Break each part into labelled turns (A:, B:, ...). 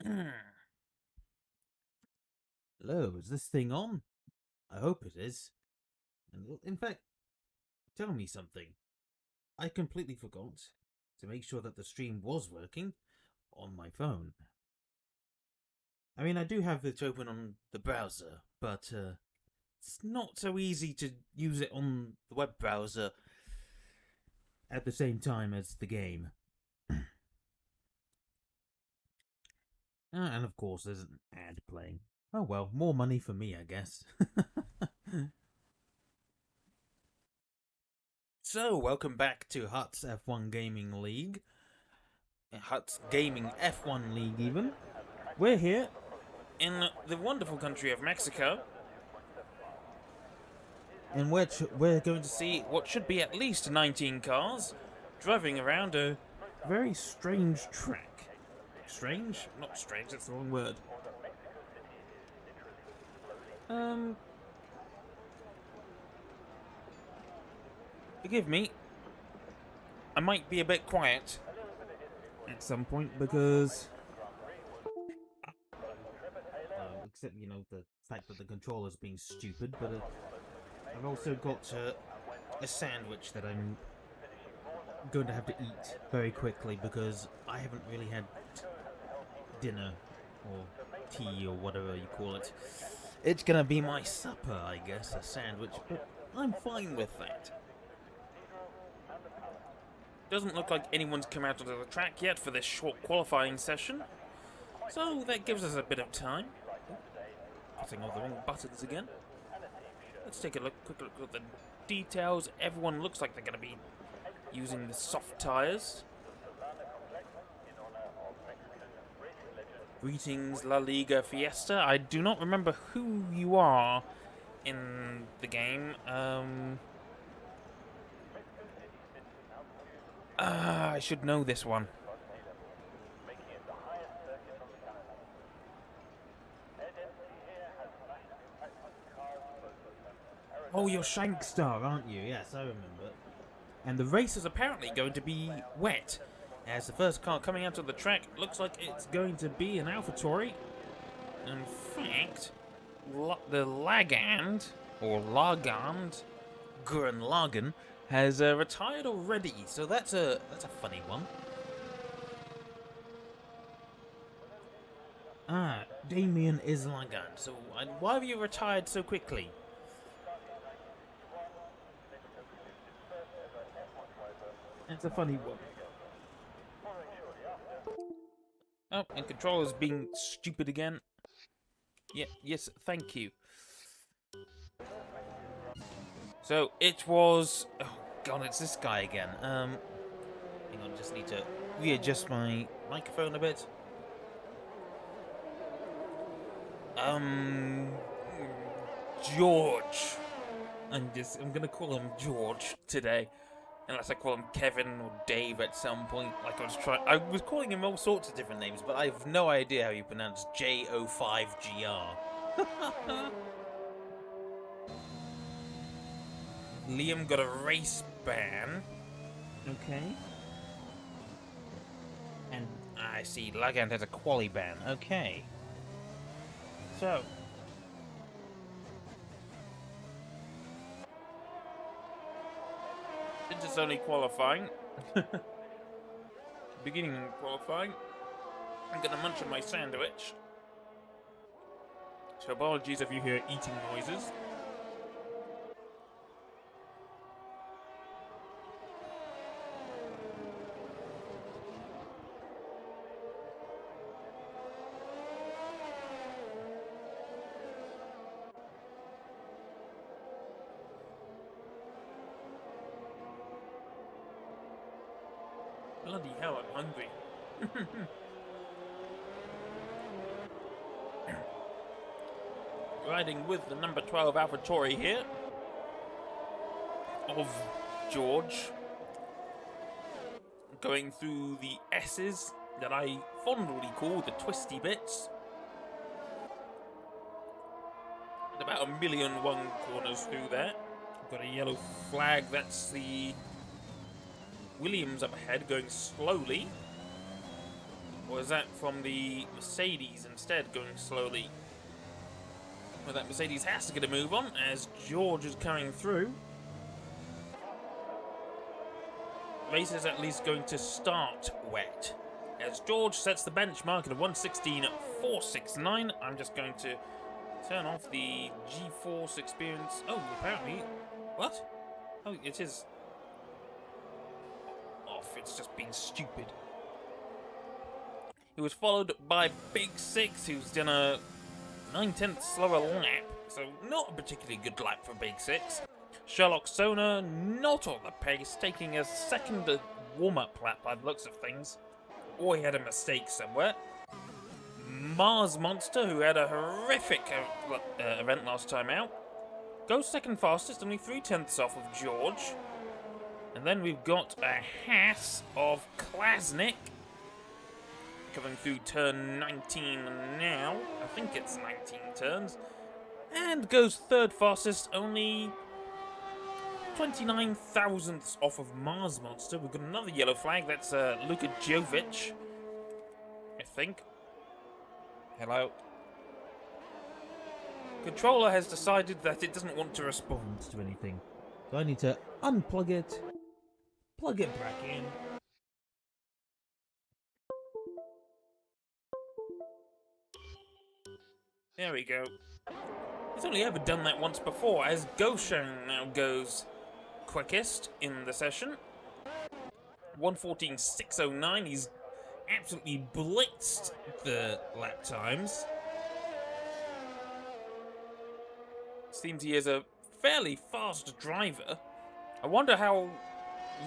A: Hello, is this thing on? I hope it is. And in fact, tell me something. I completely forgot to make sure that the stream was working on my phone. I mean, I do have it open on the browser, but it's not so easy to use it on the web browser at the same time as the game. And of course, there's an ad playing. Oh well, more money for me, I guess. So, welcome back to Hut's F1 Gaming League. Hut's Gaming F1 League, even. We're here in the wonderful country of Mexico. In which we're going to see what should be at least 19 cars driving around a very strange track. Strange? Not strange, that's the wrong word. Forgive me. I might be a bit quiet at some point because except, the fact that the controller's being stupid, but I've also got a sandwich that I'm going to have to eat very quickly because I haven't really had dinner or tea or whatever you call it. It's gonna be my supper, I guess, a sandwich, but I'm fine with that. Doesn't look like anyone's come out onto the track yet for this short qualifying session, so that gives us a bit of time. Pressing all the wrong buttons again. Let's take a quick look at the details. Everyone looks like they're going to be using the soft tyres. Greetings, La Liga Fiesta. I do not remember who you are in the game. I should know this one. Oh, you're Shankstar, aren't you? Yes, I remember. And the race is apparently going to be wet, as the first car coming out of the track looks like it's going to be an AlphaTauri. In fact, the Lagand, or Lagand, Gurren Lagann, has retired already, so that's a funny one. Ah, Damien is Lagand. So why have you retired so quickly? That's a funny one. Oh, and controller's being stupid again. Yeah, yes, thank you. So it was. Oh god, it's this guy again. Hang on, just need to readjust my microphone a bit. George. I'm gonna call him George today. Unless I call him Kevin or Dave at some point. Like I was calling him all sorts of different names, but I have no idea how you pronounce JO5GR. Liam got a race ban. Okay. And I see Lagand has a quali ban. Okay. So. Since it's only qualifying. Beginning qualifying. I'm gonna munch on my sandwich. So apologies if you hear eating noises. Bloody hell, I'm hungry. Riding with the number 12 AlphaTauri here. Of George. Going through the S's that I fondly call the twisty bits. And about 1,000,001 corners through there. Got a yellow flag, that's the Williams up ahead, going slowly.
B: Or is that from the Mercedes instead going slowly? Well, that Mercedes has to get a move on as George is coming through. Race is at least going to start wet. As George sets the benchmark at a 1:16.469, I'm just going to turn off the G-Force experience. Oh, apparently... What? Oh, it is... off. It's just been stupid. He was followed by Big Six, who's done a 9/10 slower lap, so not a particularly good lap for Big Six. Sherlock Sona not on the pace, taking a second warm-up lap by the looks of things. Or he had a mistake somewhere. Mars Monster, who had a horrific event last time out, goes second fastest, only 3/10 off of George. And then we've got a Haas of Klasnick coming through turn 19 now. I think it's 19 turns. And goes third fastest, only 29 thousandths off of Mars Monster. We've got another yellow flag. That's Luka Jovic, I think. Hello. Controller has decided that it doesn't want to respond to anything.
A: So I need to unplug it, plug it back in.
B: There we go. He's only ever done that once before, as Goshen now goes quickest in the session. 1:14.609. He's absolutely blitzed the lap times. Seems he is a fairly fast driver. I wonder how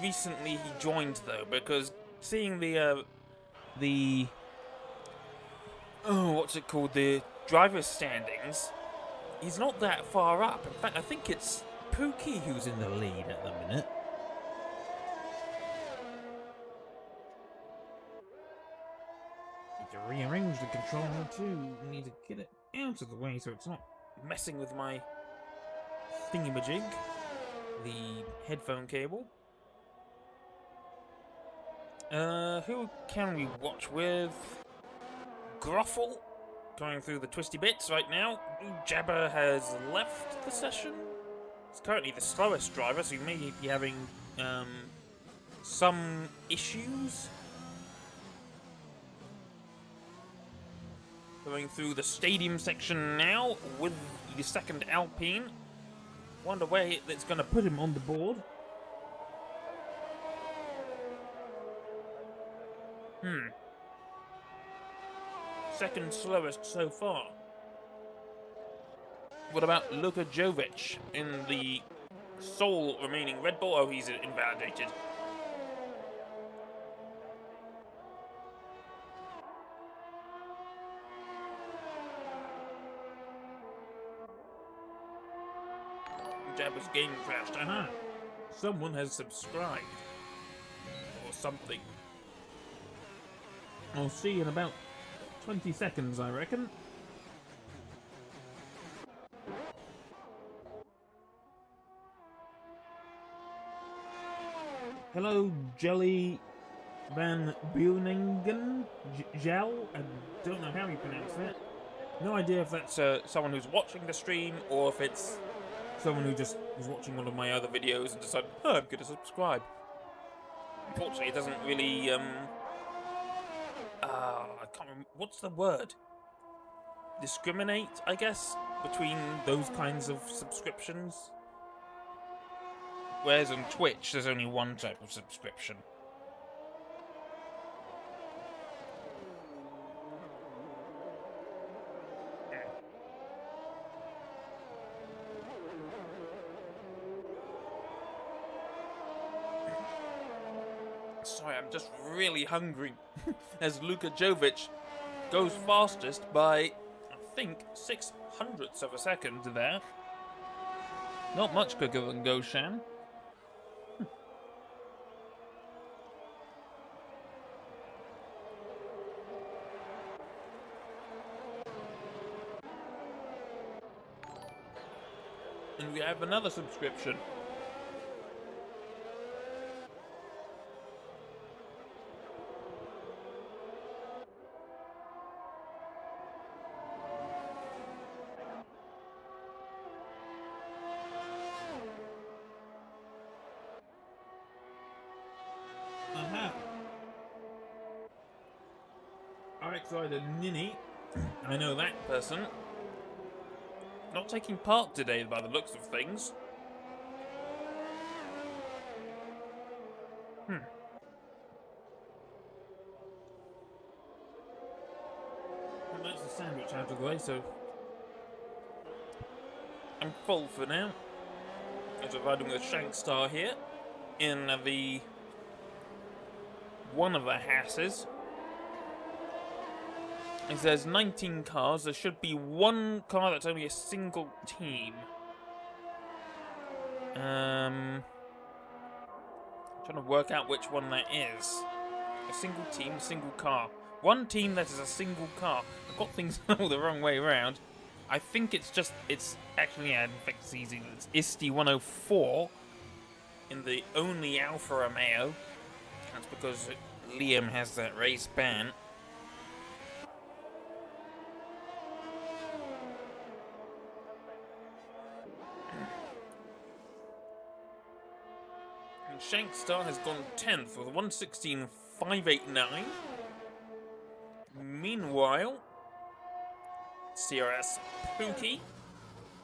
B: recently he joined, though, because seeing the what's it called, the driver's standings, he's not that far up. In fact, I think it's
A: Pookie who's in the lead at the minute. Need to rearrange the controller too. Need to get it out of the way so it's not
B: messing with my thingamajig, the headphone cable. Who can we watch with? Gruffle going through the twisty bits right now. Jabber has left the session. He's currently the slowest driver, so he may be having some issues. Going through the stadium section now with the second Alpine. Wonder where that's going to put him on the board. Second slowest so far. What about Luka Jovic in the sole remaining Red Bull? Oh, he's invalidated. Jabber's game crashed. Aha! Someone has subscribed. Or something.
A: I'll see in about 20 seconds, I reckon. Hello, Jelly Van Bueningen? Gel? I don't know how you pronounce that.
B: No idea if that's someone who's watching the stream or if it's someone who just was watching one of my other videos and decided, oh, I'm going to subscribe. Unfortunately, it doesn't really, I can't remember, what's the word? Discriminate, I guess, between those kinds of subscriptions. Whereas on Twitch, there's only one type of subscription. Sorry, I'm just really hungry. As Luka Jovic goes fastest by, I think, 600ths of a second there. Not much quicker than Goshen. And we have another subscription. rider Ninny. I know that person. Not taking part today by the looks of things. And that's the sandwich out of the way, so I'm full for now. As I'm riding with Shankstar here in the one of the Hasses. It says 19 cars. There should be one car that's only a single team. Trying to work out which one that is. A single team, a single car. One team that is a single car. I've got things all the wrong way around. I think it's actually, yeah, in fact it's easy. It's ISTI 104 in the only Alfa Romeo. That's because Liam has that race ban. And Shankstar has gone 10th with 1:16.589. Meanwhile, CRS Pookie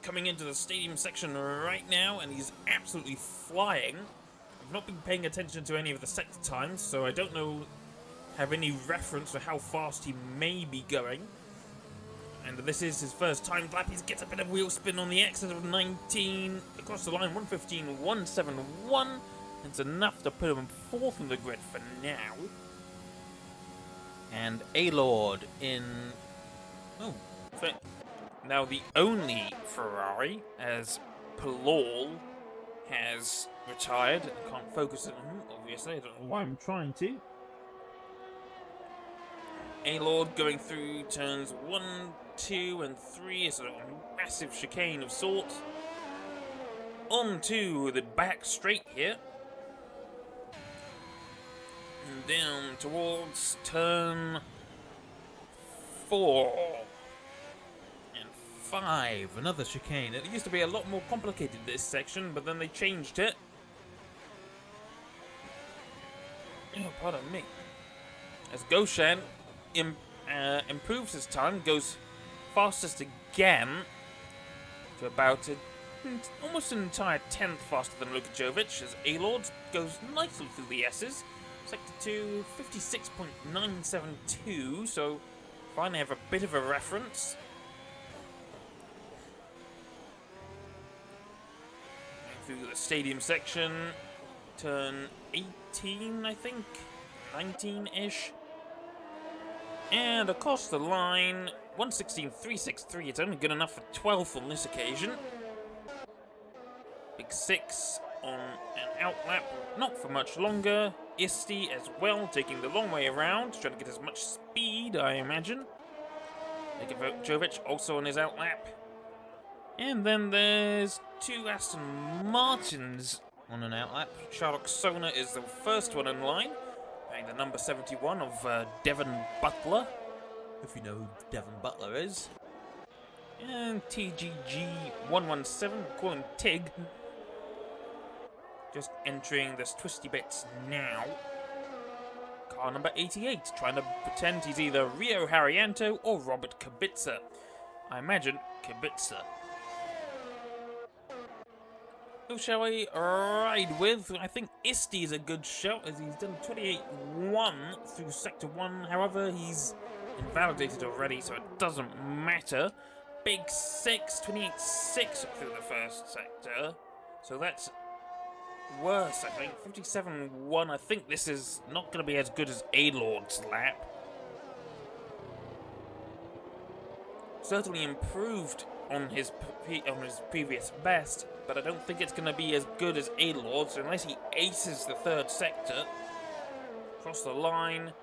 B: coming into the stadium section right now, and he's absolutely flying. I've not been paying attention to any of the sector times, so I don't have any reference to how fast he may be going. And this is his first time lap. He gets a bit of wheel spin on the exit of 19 across the line, 1:15.171. It's enough to put him fourth in the grid for now. And A-Lord in... Oh, now the only Ferrari, as Palol has retired. I can't focus on him, obviously. I don't know why I'm trying to. A-Lord going through turns 1, 2, and 3. It's a massive chicane of sorts. On to the back straight here. And down towards turn 4. And 5. Another chicane. It used to be a lot more complicated, this section, but then they changed it. Oh, pardon me. As Goshen improves his time, goes fastest again to about almost an entire 10th faster than Lukajovic, as A-Lord goes nicely through the S's. Sector 2, 56.972, so finally have a bit of a reference. Through the stadium section, turn 18, I think, 19-ish. And across the line, 1:16.363. It's only good enough for 12th on this occasion. Big 6 on an outlap, not for much longer. ISTI as well, taking the long way around, trying to get as much speed, I imagine. Lukajovic also on his outlap. And then there's 2 Aston Martins on an outlap. Sherlock Sona is the first one in line, wearing the number 71 of Devon Butler, if you know who Devon Butler is. And TGG 117, call him Tig. Just entering this twisty bits now. Car number 88, trying to pretend he's either Rio Harrianto or Robert Kubica. I imagine Kubica. Who shall we ride with? I think ISTI is a good shout, as he's done 28.1 through Sector 1. However, he's invalidated already, so it doesn't matter. Big 6, 28.6 through the first sector. So that's worse, I think. 57.1. I think this is not going to be as good as A-Lord's lap. Certainly improved on his previous best, but I don't think it's going to be as good as A-Lord's unless he aces the third sector. Across the line.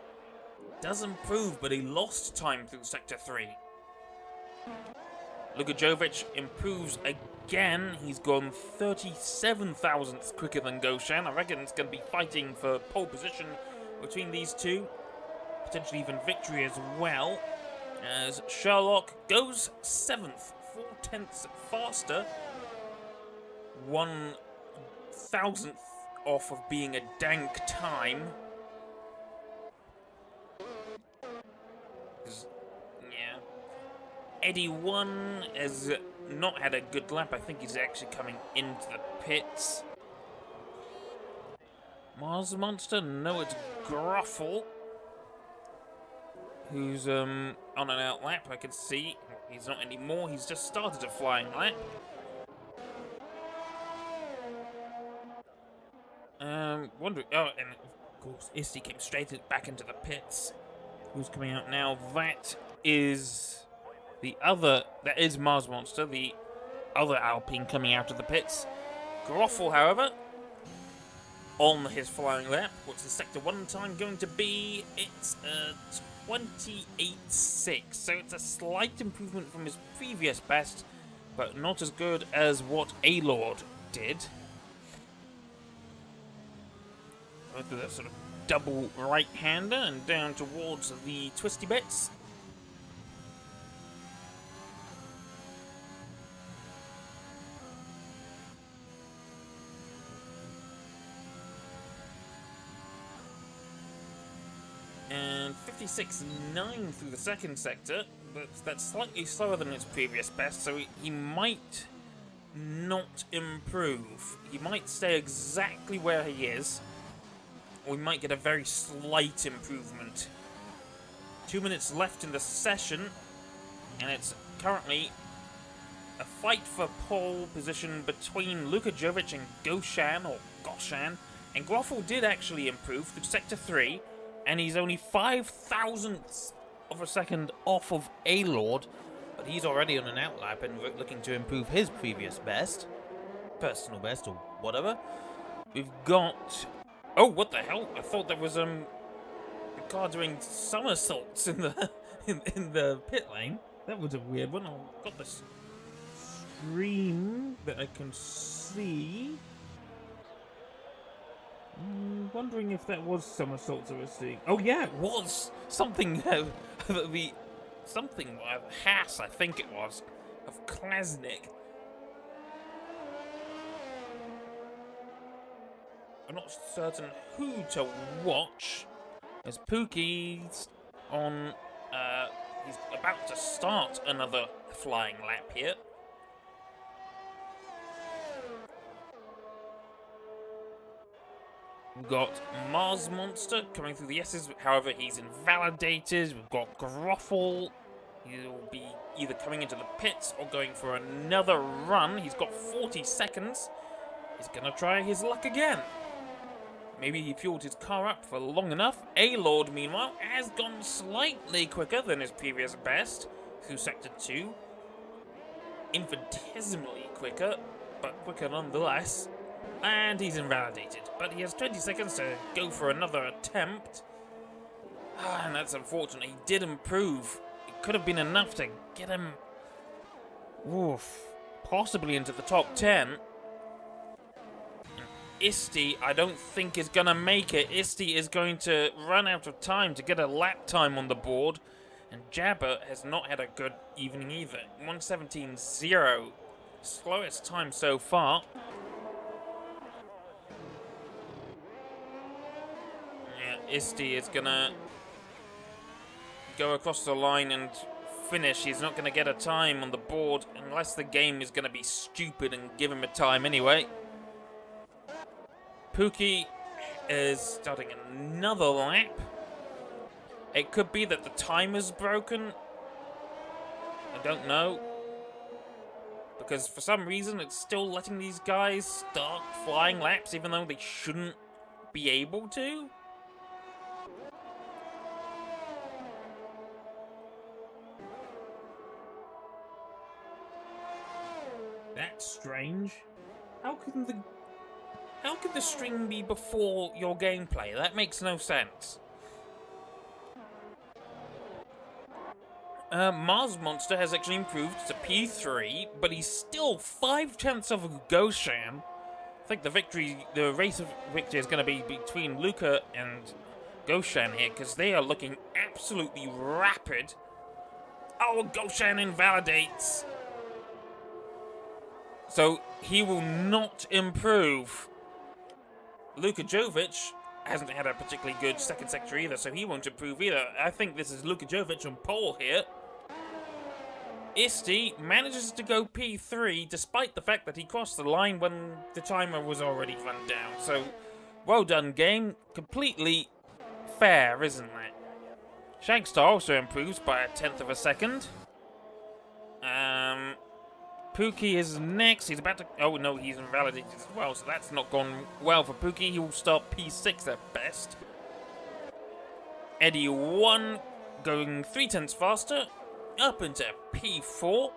B: Does improve, but he lost time through Sector 3. Lukajovic improves again. He's gone 37 thousandths quicker than Goshen. I reckon it's going to be fighting for pole position between these two. Potentially even victory as well. As Sherlock goes 7th, 4/10ths faster. 1,000th off of being a dank time. Eddie 1 has not had a good lap. I think he's actually coming into the pits. Mars Monster? No, it's Gruffle, who's on an out lap. I can see he's not anymore. He's just started a flying lap. Wondering. Oh, and of course, Isty came straight back into the pits. Who's coming out now? That is the other. That is Mars Monster, the other Alpine coming out of the pits. Groffel, however, on his flying lap. What's the sector 1 time going to be? It's 28.6, so it's a slight improvement from his previous best, but not as good as what A-Lord did. Go through that sort of double right-hander and down towards the twisty bits. And 56.9 through the second sector, but that's slightly slower than his previous best, so he might not improve. He might stay exactly where he is, or we might get a very slight improvement. 2 minutes left in the session, and it's currently a fight for pole position between Luka Jovic and Goshan, and Groffel did actually improve through Sector 3, and he's only 5 thousandths of a second off of A-Lord,
A: but he's already on an outlap and looking to improve his previous best. Personal best or whatever.
B: We've got... Oh, what the hell? I thought there was a car doing somersaults in the in the pit lane. That was a weird one. I've got this screen that I can see. Wondering if that was somersaults I was seeing. Oh yeah, it was something. Something of Haas, I think it was, of Klasnik. I'm not certain who to watch, as Pookie's on, he's about to start another flying lap here. We've got Mars Monster coming through the S's, however he's invalidated. We've got Groffel, he'll be either coming into the pits or going for another run. He's got 40 seconds. He's gonna try his luck again. Maybe he fueled his car up for long enough. A-Lord, meanwhile, has gone slightly quicker than his previous best through Sector 2. Infinitesimally quicker, but quicker nonetheless. And he's invalidated. But he has 20 seconds to go for another attempt. And that's unfortunate. He did improve. It could have been enough to get him... possibly into the top 10. Isty, I don't think is going to make it. Isty is going to run out of time to get a lap time on the board. And Jabber has not had a good evening either. 1:17.0. Slowest time so far. Yeah, Isty is going to go across the line and finish. He's not going to get a time on the board unless the game is going to be stupid and give him a time anyway. Pookie is starting another lap. It could be that the timer's broken. I don't know. Because for some reason it's still letting these guys start flying laps even though they shouldn't be able to. That's strange. How can the string be before your gameplay? That makes no sense. Mars Monster has actually improved to P3, but he's still 5 tenths of Goshan. I think the race of victory is going to be between Luca and Goshan here, because they are looking absolutely rapid. Oh, Goshan invalidates. So he will not improve. Luka Jovic hasn't had a particularly good second sector either, so he won't improve either. I think this is Luka Jovic on pole here. Isti manages to go P3 despite the fact that he crossed the line when the timer was already run down. So, well done, game. Completely fair, isn't it? Shagstar also improves by a tenth of a second. Pookie is next. He's about to... Oh, no, he's invalidated as well, so that's not gone well for Pookie. He will start P6 at best. Eddie 1 going 3 tenths faster. Up into P4.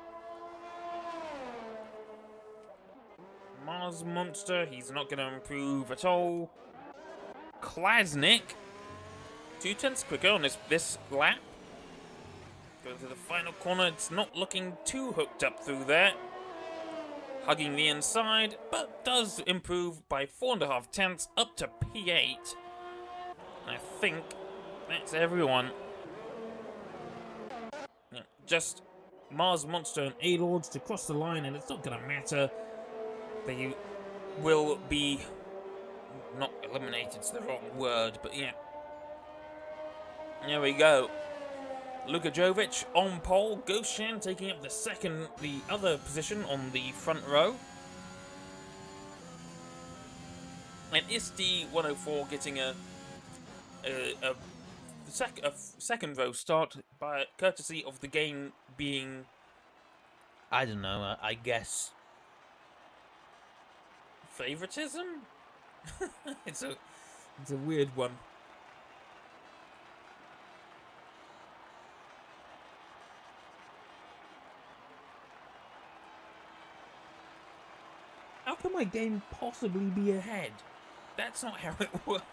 B: Mars Monster, he's not going to improve at all. Klasnik, 2 tenths quicker on this lap. Going to the final corner, it's not looking too hooked up through there. Hugging the inside, but does improve by 4.5 tenths up to P8. And I think that's everyone. Yeah, just Mars Monster and A-Lords to cross the line, and it's not going to matter. They will be not eliminated, it's the wrong word, but yeah. There we go. Luka Jovic on pole, Goshan taking up the other position on the front row. And Isti 104 getting a second row start by courtesy of the game being, I don't know, I guess favoritism? It's a weird one. How can my game possibly be ahead? That's not how it works.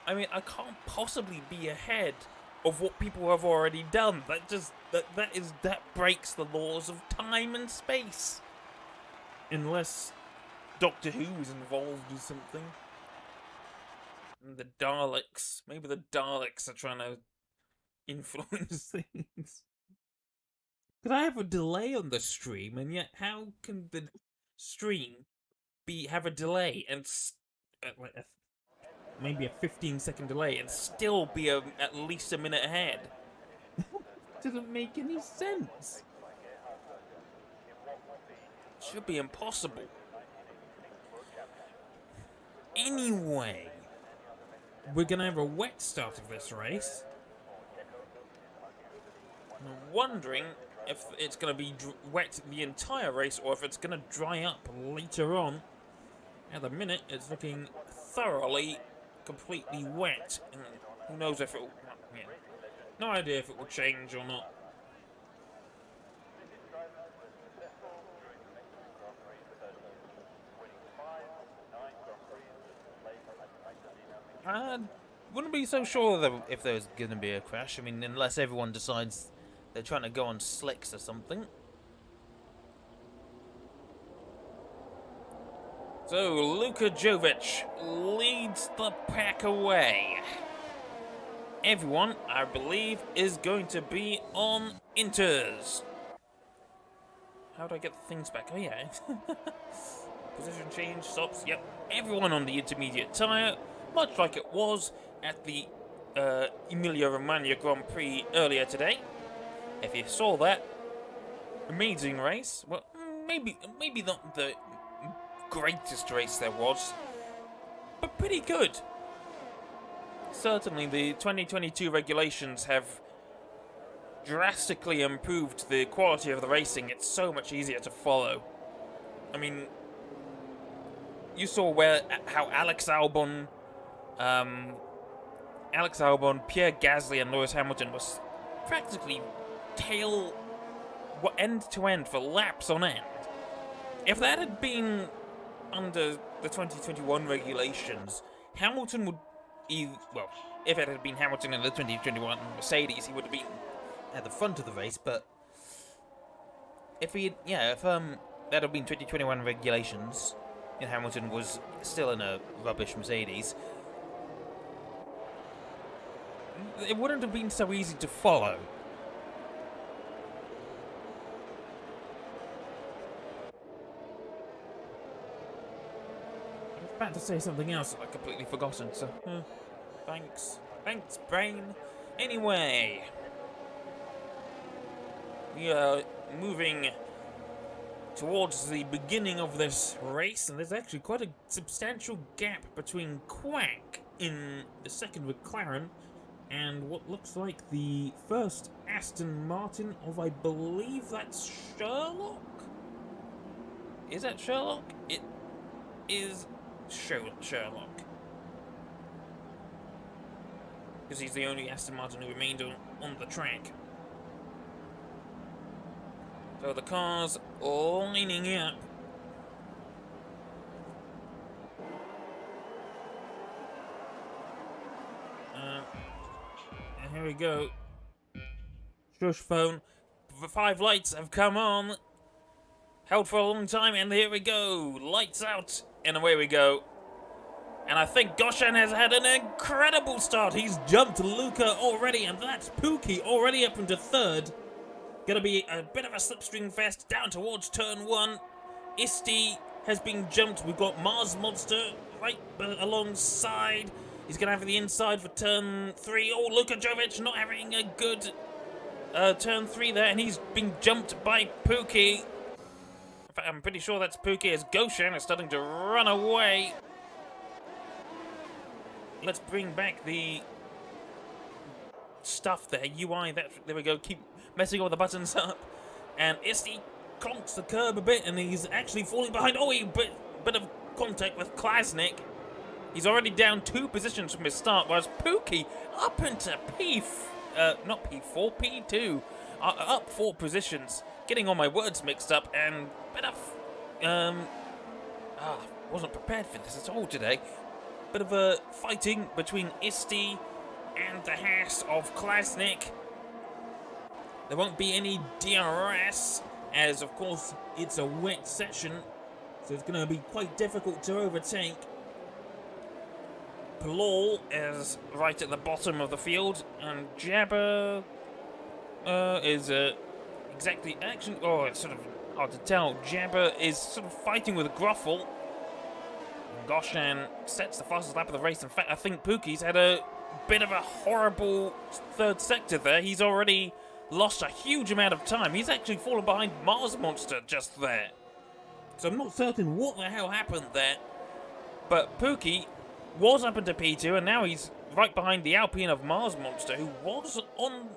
B: I mean, I can't possibly be ahead of what people have already done. That breaks the laws of time and space. Unless Doctor Who is involved or something. And the Daleks. Maybe the Daleks are trying to influence things. Because I have a delay on the stream, and yet how can the stream have a delay and maybe a 15-second delay and still be at least a minute ahead? Doesn't make any sense. Should be impossible. Anyway, we're gonna have a wet start of this race. I'm wondering if it's going to be wet the entire race or if it's going to dry up later on. At the minute, it's looking thoroughly, completely wet. And who knows if it will... Yeah. No idea if it will change or not. I wouldn't be so sure if there's going to be a crash. I mean, unless everyone decides they're trying to go on slicks or something. So, Luka Jovic leads the pack away. Everyone, I believe, is going to be on inters. How do I get the things back? Oh, yeah. Position change, stops, yep. Everyone on the intermediate tyre, much like it was at the Emilia-Romagna Grand Prix earlier today. If you saw that, amazing race. Well, maybe not the greatest race there was, but pretty good. Certainly, the 2022 regulations have drastically improved the quality of the racing. It's so much easier to follow. I mean, you saw how Alex Albon, Pierre Gasly, and Lewis Hamilton was practically end to end for laps on end. If that had been under the 2021 regulations, Hamilton would if it had been Hamilton in the 2021 Mercedes, he would have been at the front of the race. But if that had been 2021 regulations, and Hamilton was still in a rubbish Mercedes, it wouldn't have been so easy to follow. I was about to say something else that I've completely forgotten, so thanks. Thanks, brain. Anyway, we are moving towards the beginning of this race, and there's actually quite a substantial gap between Quack in the second McLaren and what looks like the first Aston Martin of, I believe that's Sherlock? Is that Sherlock? It is Sherlock. Because he's the only Aston Martin who remained on the track. So the car's lining up. And here we go. Shush phone. The 5 lights have come on. Held for a long time, and here we go. Lights out, and away we go. And I think Goshen has had an incredible start. He's jumped Luca already, and that's Pookie already up into third. Gonna be a bit of a slipstream fest down towards turn 1. Isti has been jumped. We've got Mars Monster right alongside. He's gonna have the inside for turn 3. Oh, Luka Jovic not having a good turn 3 there, and he's been jumped by Pookie. In fact, I'm pretty sure that's Pookie as Goshen is starting to run away. Let's bring back the stuff there, UI, there we go, keep messing all the buttons up. And Isti clonks the curb a bit, and he's actually falling behind. Oh, bit of contact with Klasnik. He's already down 2 positions from his start, whereas Pookie up into not P4, P2. Up 4 positions. Getting all my words mixed up, and bit of, wasn't prepared for this at all today. Bit of a fighting between Isti and the Haas of Klasnik. There won't be any DRS, as of course it's a wet session, so it's going to be quite difficult to overtake. Palol is right at the bottom of the field, and Jabber is exactly actually. Oh, it's sort of hard to tell. Jabber is sort of fighting with Gruffle. Goshen sets the fastest lap of the race. In fact, I think Pookie's had a bit of a horrible third sector there. He's already lost a huge amount of time. He's actually fallen behind Mars Monster just there. So I'm not certain what the hell happened there. But Pookie was up into P2, and now he's right behind the Alpine of Mars Monster, who was on...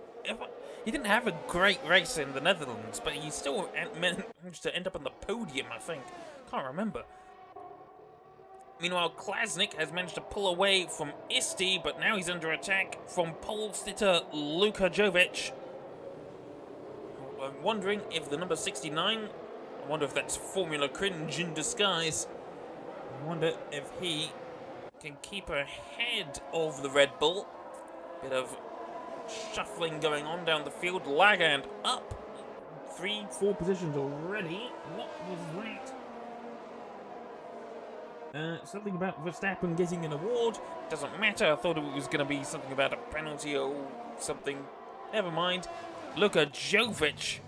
B: He didn't have a great race in the Netherlands, but he still managed to end up on the podium, I think. Can't remember. Meanwhile, Klasnik has managed to pull away from Isti, but now he's under attack from pole sitter Luka Jovic. I'm wondering if the number 69, I wonder if that's Formula Cringe in disguise. I wonder if he can keep ahead of the Red Bull. Bit of shuffling going on down the field. Lagand up 3-4 positions already. What was that? Something about Verstappen getting an award. Doesn't matter. I thought it was going to be something about a penalty or something. Never mind. Look at Jovic.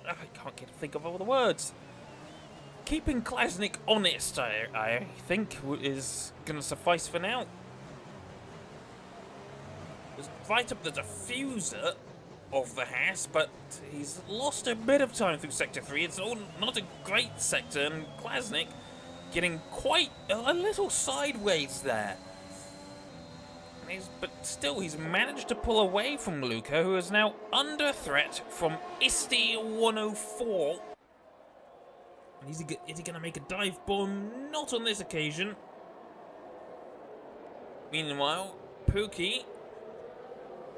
B: I can't think of all the words. Keeping Klasnik honest, I think, is going to suffice for now. It's right up the diffuser of the Haas, but he's lost a bit of time through Sector 3. It's all not a great sector, and Klasnik getting quite a little sideways there. But still, he's managed to pull away from Luca, who is now under threat from Isti 104. And is he going to make a dive bomb? Not on this occasion. Meanwhile, Pookie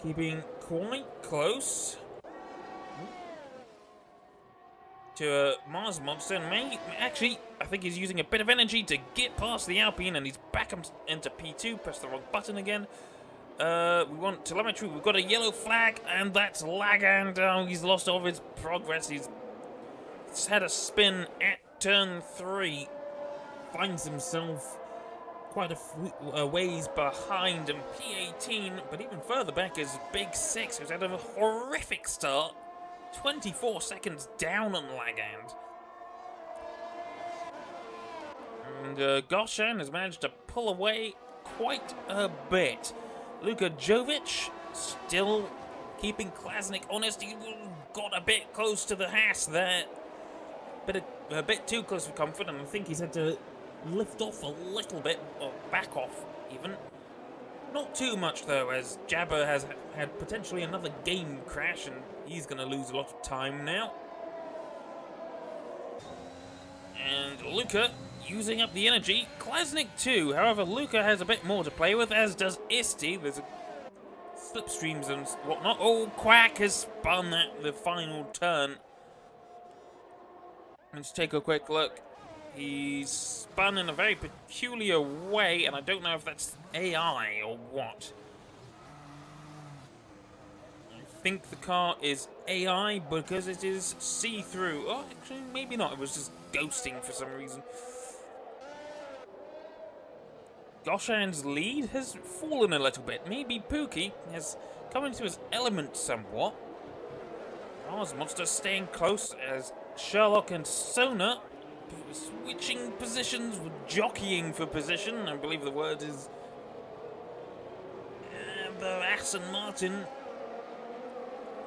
B: keeping quite close to Mars Monster, and actually, I think he's using a bit of energy to get past the Alpine, and he's back into P2. Press the wrong button again. We want telemetry. We've got a yellow flag, and that's Lagand. Oh, he's lost all of his progress. He's had a spin at turn 3. Finds himself quite a ways behind in P18, but even further back is Big 6, who's had a horrific start. 24 seconds down on Lagand. And Goshen has managed to pull away quite a bit. Luka Jovic still keeping Klasnik honest. He got a bit close to the Haas there. A bit too close for comfort, and I think he's had to lift off a little bit, or back off even. Not too much though, as Jabber has had potentially another game crash, and he's going to lose a lot of time now. And Luka using up the energy. Klasnik too. However, Luka has a bit more to play with, as does Isti. There's slipstreams and whatnot. Oh, Quack has spun at the final turn. Let's take a quick look. He's spun in a very peculiar way, and I don't know if that's AI or what. I think the car is AI because it is see-through. Oh, actually, maybe not. It was just ghosting for some reason. Goshan's lead has fallen a little bit. Maybe Pookie has come into his element somewhat. Mars Monster staying close as Sherlock and Sona switching positions, jockeying for position. I believe the word is. And Aston Martin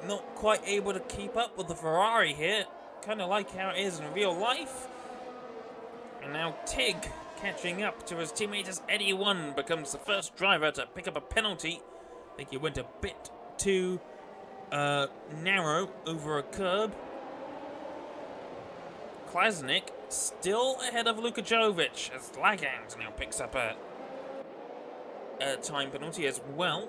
B: not quite able to keep up with the Ferrari here. Kind of like how it is in real life. And now Tig catching up to his teammate as Eddie 1 becomes the first driver to pick up a penalty. I think he went a bit too narrow over a curb. Klasnik still ahead of Luka Jovic as Lagans now picks up a time penalty as well.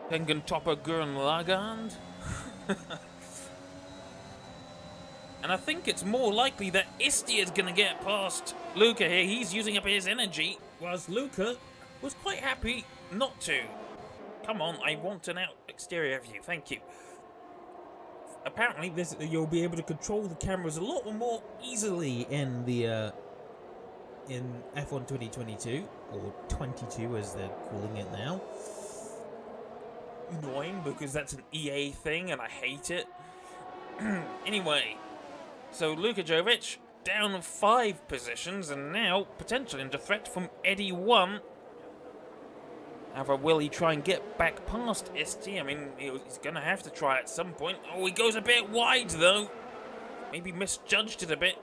B: Pengen Topper Gurren Lagand. And I think it's more likely that Isti is going to get past Luka here. He's using up his energy, whilst Luka was quite happy not to. Come on, I want an out exterior view, thank you. Apparently, you'll be able to control the cameras a lot more easily in the in F1 2022, or 22 as they're calling it now. Annoying, because that's an EA thing, and I hate it. Anyway, so Luka Jovic down 5 positions, and now potentially under threat from Eddie 1. However, will he try and get back past Isti? I mean, he's going to have to try at some point. Oh, he goes a bit wide, though. Maybe misjudged it a bit.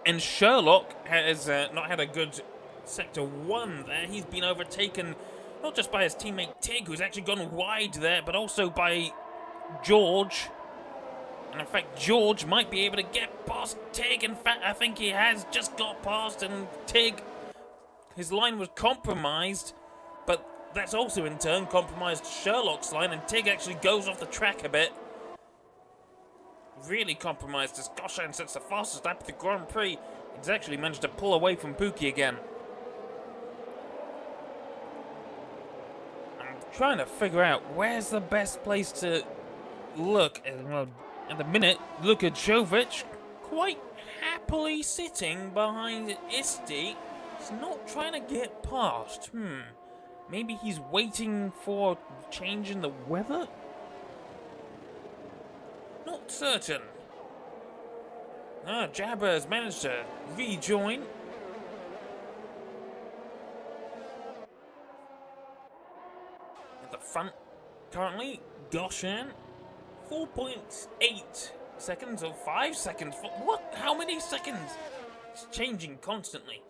B: And Sherlock has not had a good Sector 1 there. He's been overtaken not just by his teammate Tig, who's actually gone wide there, but also by George. And in fact, George might be able to get past Tig. In fact, I think he has just got past, and Tig, his line was compromised, but that's also in turn compromised Sherlock's line, and Tig actually goes off the track a bit. Really compromised as Goshan sets the fastest lap of the Grand Prix. He's actually managed to pull away from Pookie again. I'm trying to figure out where's the best place to look. At the minute, Luka Jovic quite happily sitting behind Isti. He's not trying to get past. Maybe he's waiting for change in the weather? Not certain. Jabber has managed to rejoin. At the front, currently, Goshan, 4.8 seconds or 5 seconds. What? How many seconds? It's changing constantly.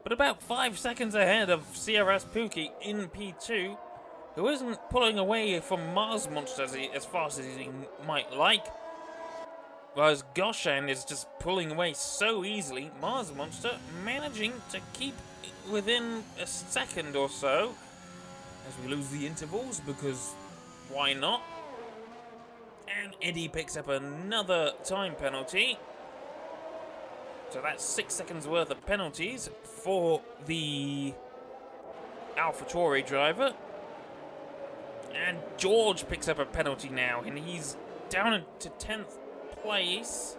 B: But about 5 seconds ahead of CRS Pookie in P2, who isn't pulling away from Mars Monster as fast as he might like. Whereas Goshan is just pulling away so easily. Mars Monster managing to keep within a second or so as we lose the intervals, because why not? And Eddie picks up another time penalty. So that's 6 seconds worth of penalties for the AlphaTauri driver. And George picks up a penalty now, and he's down into 10th place,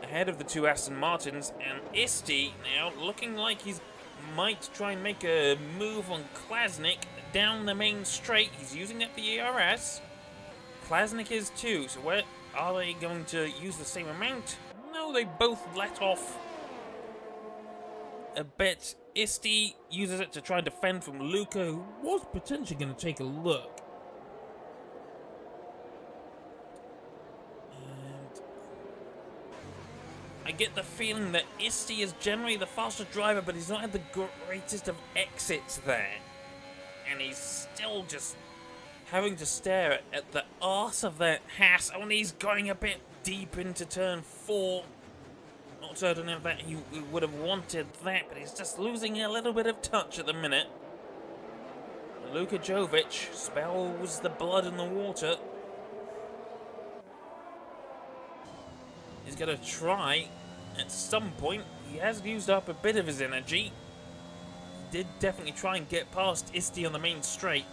B: ahead of the 2 Aston Martins. And Isti now looking like he might try and make a move on Klasnik down the main straight. He's using up the ERS. Klasnik is too, so where are they going to use the same amount? No, they both let off a bit. Isti uses it to try and defend from Luca, who was potentially going to take a look. And I get the feeling that Isti is generally the faster driver, but he's not had the greatest of exits there. And he's still just having to stare at the arse of that Haas. Oh, and he's going a bit deep into turn 4. Not certain if that he would have wanted that, but he's just losing a little bit of touch at the minute. Luka Jovic spells the blood in the water. He's going to try at some point. He has used up a bit of his energy. He did definitely try and get past Isti on the main straight,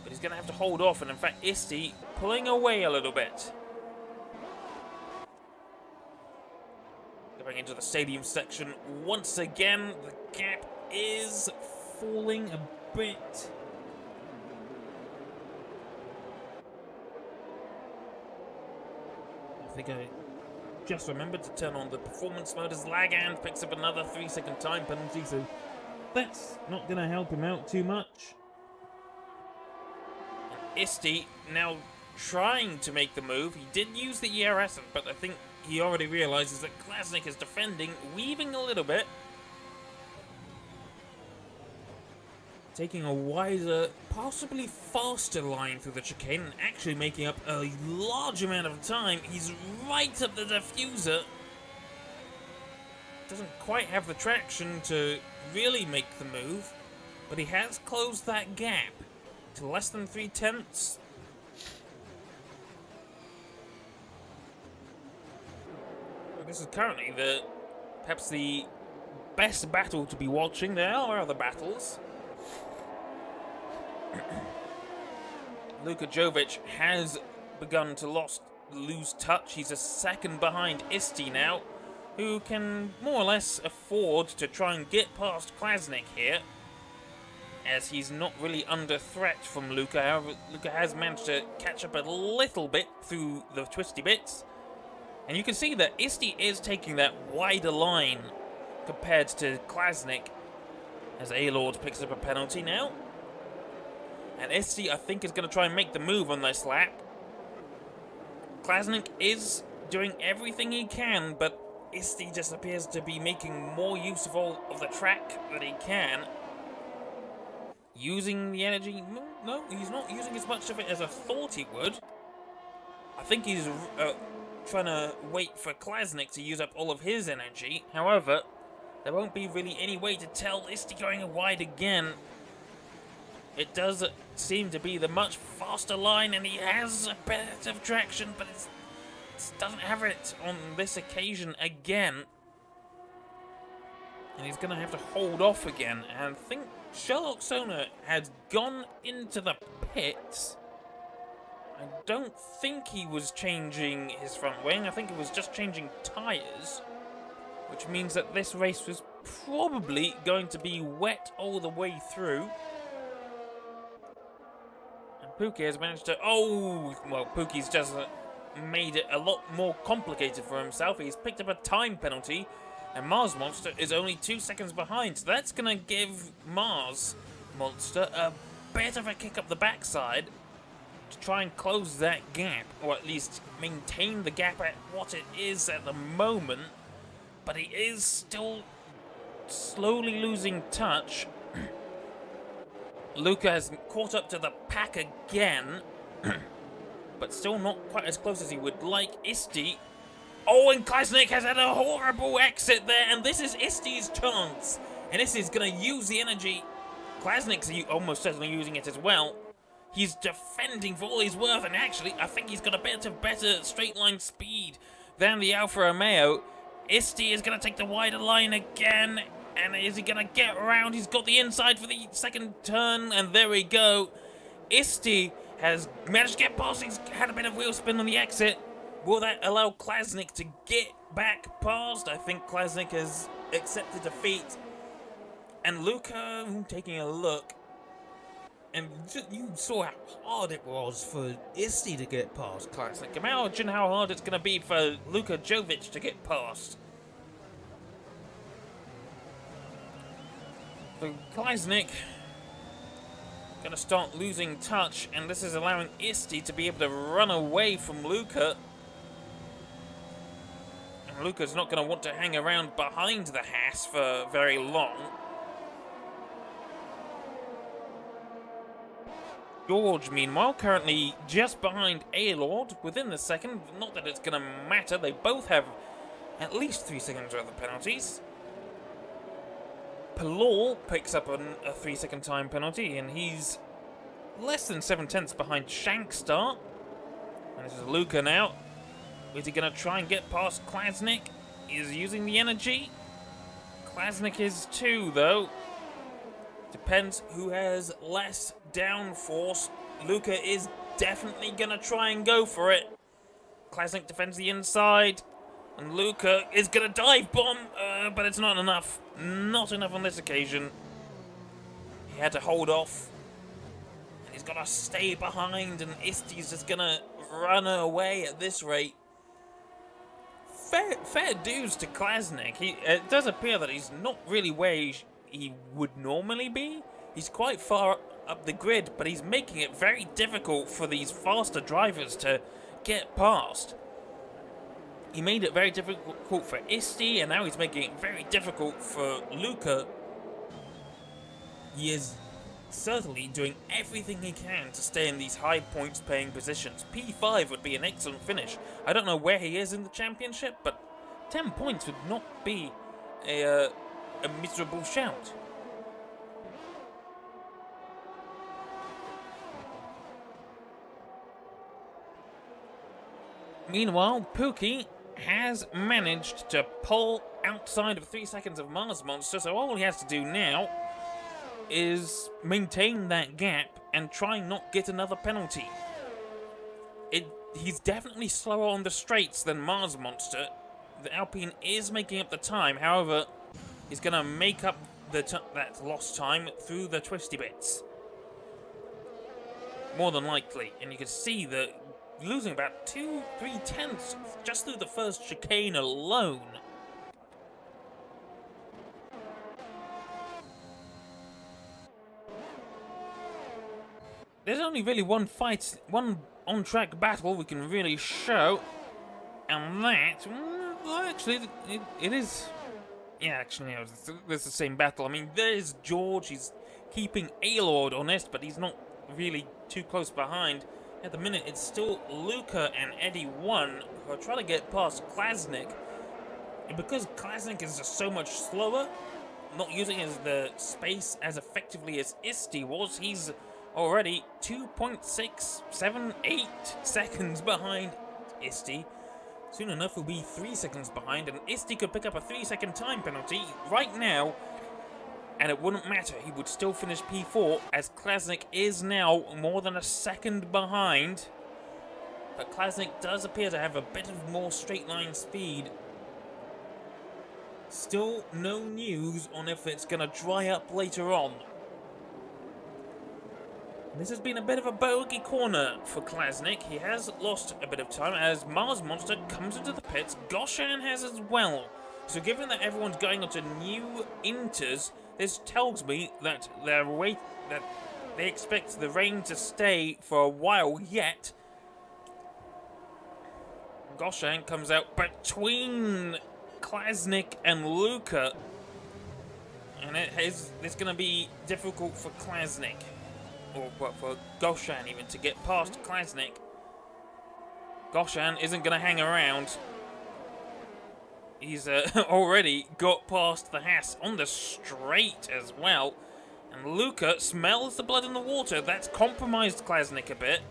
B: but he's going to have to hold off, and in fact Isti pulling away a little bit. Going into the stadium section once again, the gap is falling a bit. I think I just remembered to turn on the performance mode as Lagan picks up another 3-second time penalty, so that's not going to help him out too much. Isti now trying to make the move. He did use the ERS, but I think he already realizes that Klasnik is defending, weaving a little bit. Taking a wider, possibly faster line through the chicane and actually making up a large amount of time. He's right up the diffuser. Doesn't quite have the traction to really make the move, but he has closed that gap to less than 0.3. This is currently perhaps the best battle to be watching. There are other battles. Luka Jovic has begun to lose touch. He's a second behind Isti now, who can more or less afford to try and get past Klasnik here, as he's not really under threat from Luka. However, Luka has managed to catch up a little bit through the twisty bits. And you can see that Isti is taking that wider line compared to Klasnik, as A-Lord picks up a penalty now. And Isti, I think, is going to try and make the move on this lap. Klasnik is doing everything he can, but Isti just appears to be making more use of all of the track that he can. Using the energy... No, he's not using as much of it as I thought he would. I think he's trying to wait for Klasnik to use up all of his energy. However, there won't be really any way to tell Isti going wide again. It does seem to be the much faster line, and he has a bit of traction, but it doesn't have it on this occasion again. And he's going to have to hold off again. And I think Sherlock Sona had gone into the pits. I don't think he was changing his front wing. I think he was just changing tyres, which means that this race was probably going to be wet all the way through. And Pookie has managed to... Oh, well, Pookie's just made it a lot more complicated for himself. He's picked up a time penalty, and Mars Monster is only 2 seconds behind. So that's going to give Mars Monster a bit of a kick up the backside to try and close that gap, or at least maintain the gap at what it is at the moment. But he is still slowly losing touch. Luca has caught up to the pack again, but still not quite as close as he would like. Isti. Oh, and Klasnik has had a horrible exit there, and this is Isti's chance. And this is going to use the energy. Klasnik's almost certainly using it as well. He's defending for all he's worth, and actually, I think he's got a bit of better straight line speed than the Alfa Romeo. Isti is going to take the wider line again, and is he going to get around? He's got the inside for the second turn, and there we go. Isti has managed to get past. He's had a bit of wheel spin on the exit. Will that allow Klasnik to get back past? I think Klasnik has accepted defeat. And Luca, taking a look, and you saw how hard it was for Isti to get past Klasnik. Imagine how hard it's going to be for Luka Jovic to get past. So Kleisnik gonna start losing touch, and this is allowing Isti to be able to run away from Luca. And Luca's not gonna want to hang around behind the Haas for very long. George, meanwhile, currently just behind A-Lord within the second. Not that it's going to matter. They both have at least 3 seconds worth of penalties. Palor picks up a 3-second time penalty, and he's less than 7/10 behind Shankstar. And this is Luca now. Is he going to try and get past Klasnik? He's using the energy. Klasnik is too, though. Depends who has less downforce. Luca is definitely gonna try and go for it. Klasnik defends the inside, and Luca is gonna dive bomb, but it's not enough. Not enough on this occasion. He had to hold off. And he's gotta stay behind, and Isti's just gonna run away at this rate. Fair dues to Klasnik. It does appear that he's not really where he would normally be. He's quite far up the grid, but he's making it very difficult for these faster drivers to get past. He made it very difficult for Isti, and now he's making it very difficult for Luca. He is certainly doing everything he can to stay in these high points paying positions. P5 would be an excellent finish. I don't know where he is in the championship, but 10 points would not be a miserable shout. Meanwhile, Pookie has managed to pull outside of 3 seconds of Mars Monster, so all he has to do now is maintain that gap and try not get another penalty. He's definitely slower on the straights than Mars Monster. The Alpine is making up the time, however, he's going to make up that lost time through the twisty bits. More than likely. And you can see that losing about 2-3 tenths just through the first chicane alone. There's only really one on-track battle we can really show. And that, well, actually, it is. Yeah, actually, no, it's the same battle. I mean, there's George. He's keeping A-Lord honest, but he's not really too close behind. At the minute, it's still Luca and Eddie 1 who are trying to get past Klasnik. And because Klasnik is just so much slower, not using the space as effectively as Isti was, he's already 2.678 seconds behind Isti. Soon enough, he'll be 3 seconds behind, and Isti could pick up a 3-second time penalty right now, and it wouldn't matter. He would still finish P4, as Klasnik is now more than a second behind. But Klasnik does appear to have a bit of more straight line speed. Still no news on if it's going to dry up later on. This has been a bit of a bogey corner for Klasnik. He has lost a bit of time as Mars Monster comes into the pits. Goshan has as well. So given that everyone's going onto new inters, this tells me that they expect the rain to stay for a while yet. Goshan comes out between Klasnik and Luca. And it's going to be difficult for Klasnik. Or for Goshan even to get past Klasnik. Goshan isn't going to hang around. He's already got past the Haas on the straight as well. And Luca smells the blood in the water. That's compromised Klasnik a bit.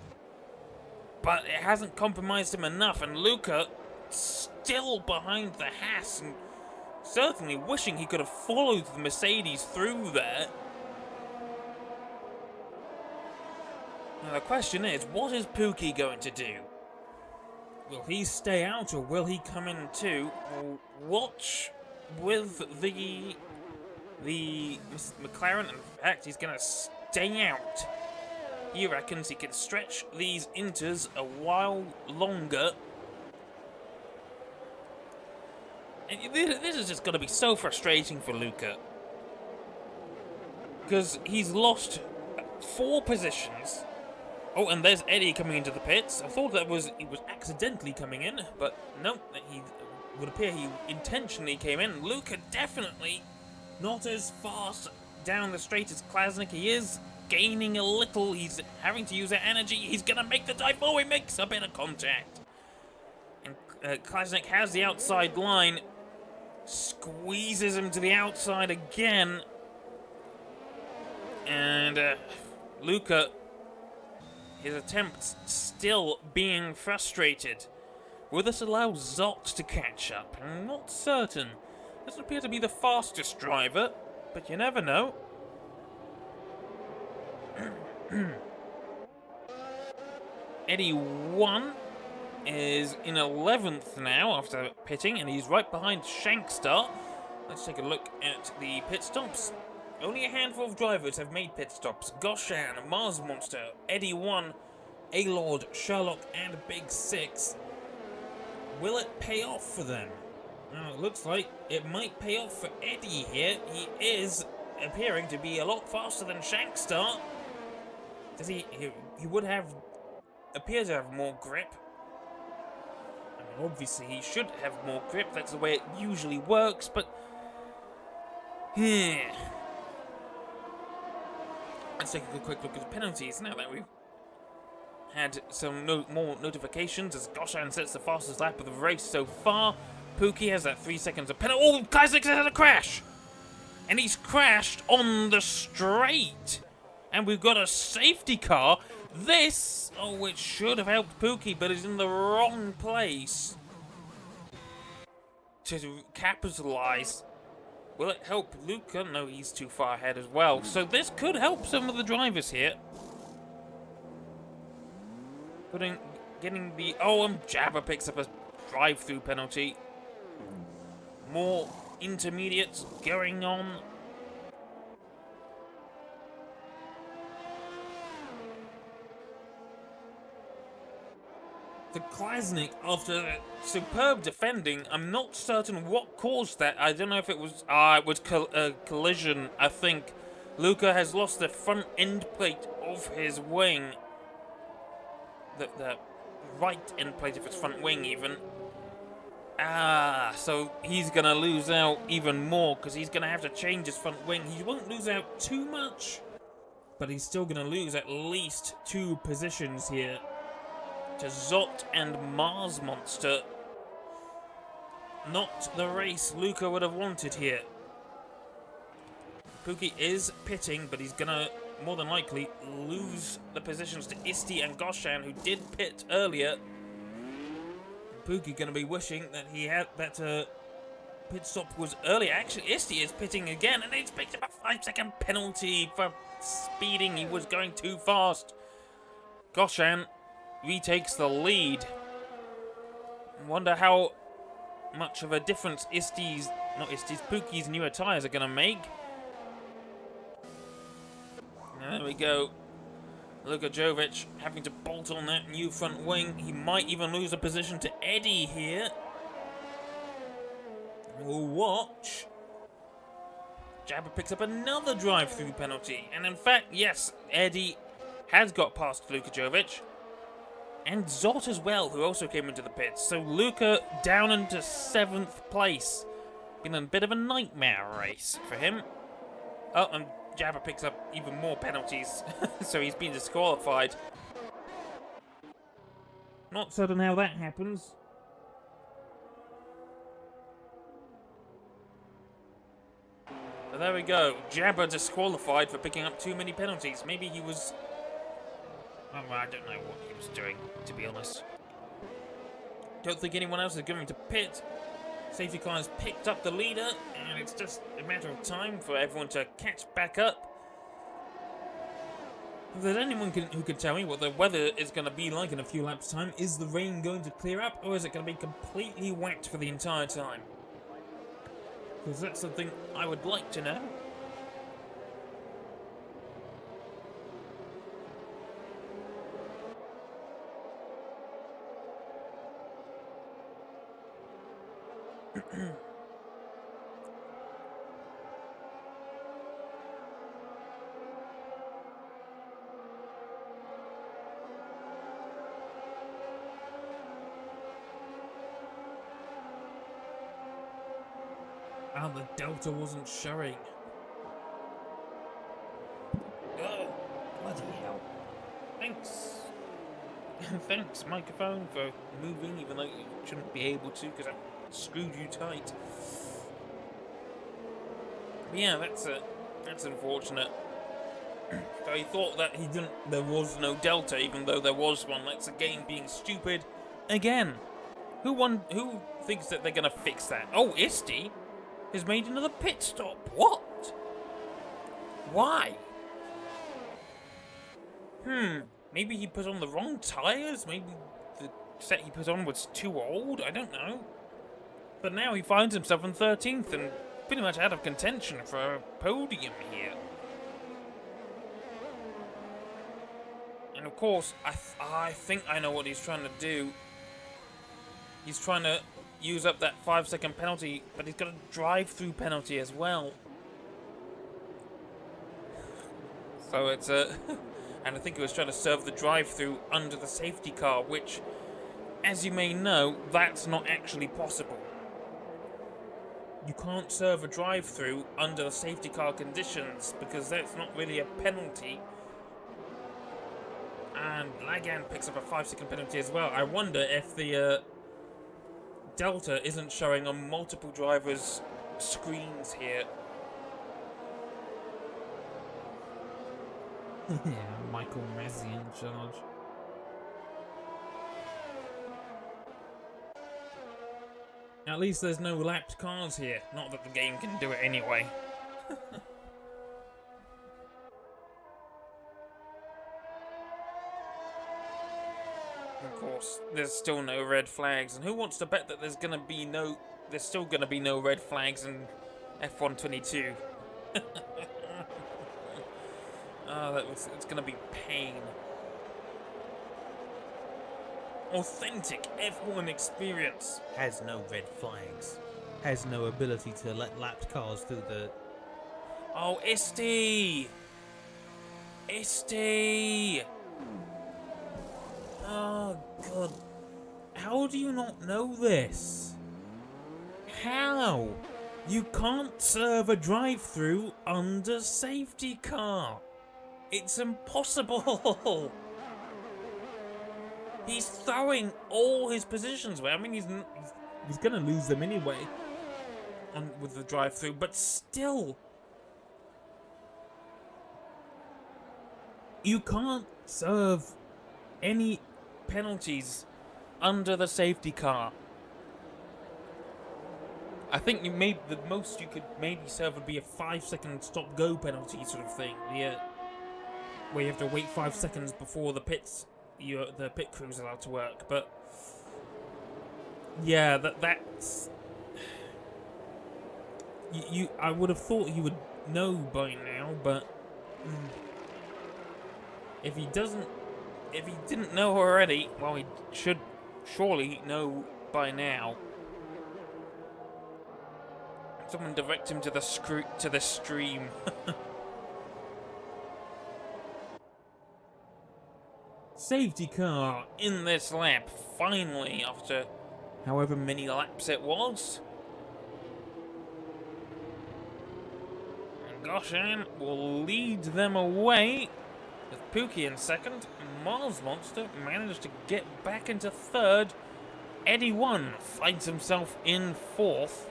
B: But it hasn't compromised him enough. And Luca still behind the Haas. And certainly wishing he could have followed the Mercedes through there. Now the question is, what is Pookie going to do? Will he stay out or will he come in too? We'll watch with the McLaren. In fact, he's going to stay out. He reckons he can stretch these inters a while longer. And this is just going to be so frustrating for Luca. because he's lost 4 positions. Oh, and there's Eddie coming into the pits. I thought he was accidentally coming in, but no, he would appear he intentionally came in. Luca definitely not as fast down the straight as Klasnick. He is gaining a little. He's having to use that energy. He's gonna make the dive. Oh, he makes a bit of contact. And Klasnick has the outside line. Squeezes him to the outside again. And Luca, his attempts still being frustrated. Will this allow Zott to catch up? I'm not certain. Doesn't appear to be the fastest driver, but you never know. Eddie 1 is in 11th now after pitting, and he's right behind Shankstar. Let's take a look at the pit stops. Only a handful of drivers have made pit stops. Goshan, Mars Monster, Eddie 1, A-Lord, Sherlock, and Big 6. Will it pay off for them? Now, it looks like it might pay off for Eddie here. He is appearing to be a lot faster than Shankstar. Does he would have, appears to have more grip. I mean, obviously he should have more grip. That's the way it usually works, but... Let's take a quick look at the penalties now that we've had some more notifications as Goshan sets the fastest lap of the race so far. Pookie has that 3 seconds of penalty. Oh, Klasnick had a crash! And he's crashed on the straight. And we've got a safety car. This, oh, it should have helped Pookie, but is in the wrong place to capitalize. Will it help Luca? No, he's too far ahead as well. So this could help some of the drivers here. Getting the... Oh, and Jabba picks up a drive-through penalty. More intermediates going on. The Klasnick, after superb defending, I'm not certain what caused that. I don't know if it was... it was a collision, I think. Luca has lost the front end plate of his wing. The right end plate of his front wing, even. So he's going to lose out even more, because he's going to have to change his front wing. He won't lose out too much, but he's still going to lose at least 2 positions here to Zott and Mars Monster. Not the race Luca would have wanted here. Pookie is pitting, but he's gonna more than likely lose the positions to Isti and Goshan, who did pit earlier. Pookie gonna be wishing that he had that pit stop was earlier. Actually, Isti is pitting again, and he's picked up a 5-second penalty for speeding. He was going too fast. Goshan retakes the lead. Wonder how much of a difference Pookie's newer tyres are going to make. There we go. Luka Jovic having to bolt on that new front wing. He might even lose a position to Eddie here. We'll watch. Jabba picks up another drive-through penalty. And in fact, yes, Eddie has got past Luka Jovic. And Zott as well, who also came into the pits. So Luca down into 7th place. Been a bit of a nightmare race for him. Oh, and Jabba picks up even more penalties. So he's been disqualified. Not certain how that happens. But there we go. Jabba disqualified for picking up too many penalties. Maybe he was... Oh, well, I don't know what he was doing, to be honest. Don't think anyone else is going to pit. Safety car has picked up the leader, and it's just a matter of time for everyone to catch back up. If there's anyone who can tell me what the weather is going to be like in a few laps' time, is the rain going to clear up, or is it going to be completely wet for the entire time? Because that's something I would like to know. how the Delta wasn't showing. Oh, bloody hell. Thanks. Thanks, microphone, for moving, even though you shouldn't be able to, because I screwed you tight. But yeah, that's unfortunate. So he thought that there was no Delta, even though there was one. That's the game being stupid again. Who thinks that they're gonna fix that? Oh, Isti has made another pit stop. What? Why? Maybe he put on the wrong tyres? Maybe the set he put on was too old? I don't know. But now he finds himself in 13th and pretty much out of contention for a podium here. And of course, I think I know what he's trying to do. He's trying to use up that 5-second penalty, but he's got a drive-through penalty as well. So it's a... and I think he was trying to serve the drive-through under the safety car, which, as you may know, that's not actually possible. You can't serve a drive-through under the safety car conditions, because that's not really a penalty. And Lagan picks up a 5-second penalty as well. I wonder if the Delta isn't showing on multiple drivers' screens here.
C: Yeah, Michael Messi in charge.
B: At least there's no lapped cars here. Not that the game can do it anyway. Of course, there's still no red flags. And who wants to bet that there's still gonna be no red flags in F1 22? It's gonna be pain. Authentic F1 experience.
A: Has no red flags. Has no ability to let lapped cars through the...
B: Oh, Isti! Isti! Oh, God. How do you not know this? How? You can't serve a drive-through under safety car. It's impossible. He's throwing all his positions away. I mean, he's gonna lose them anyway with the drive-through, but still, you can't serve any penalties under the safety car. I think the most you could maybe serve would be a 5-second stop-go penalty sort of thing. Yeah, where you have to wait 5 seconds before the pit crew's allowed to work. But yeah, that's I would have thought you would know by now, but if he didn't know already, well, he should surely know by now. Someone direct him to the stream. Safety car in this lap, finally, after however many laps it was. And Goshan will lead them away with Pookie in second. Mars Monster managed to get back into third. Eddie One finds himself in fourth.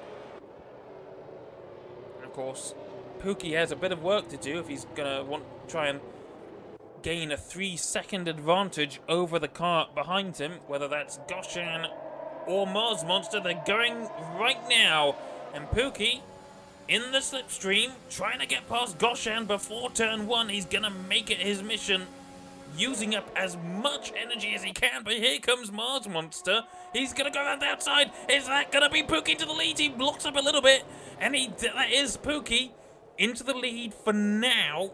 B: And of course, Pookie has a bit of work to do if he's gonna try and gain a 3-second advantage over the car behind him, whether that's Goshan or Mars Monster. They're going right now, and Pookie in the slipstream trying to get past Goshan before turn 1. He's gonna make it his mission, using up as much energy as he can, but here comes Mars Monster. He's gonna go around the outside. Is that gonna be Pookie to the lead? He blocks up a little bit, and that is Pookie into the lead for now.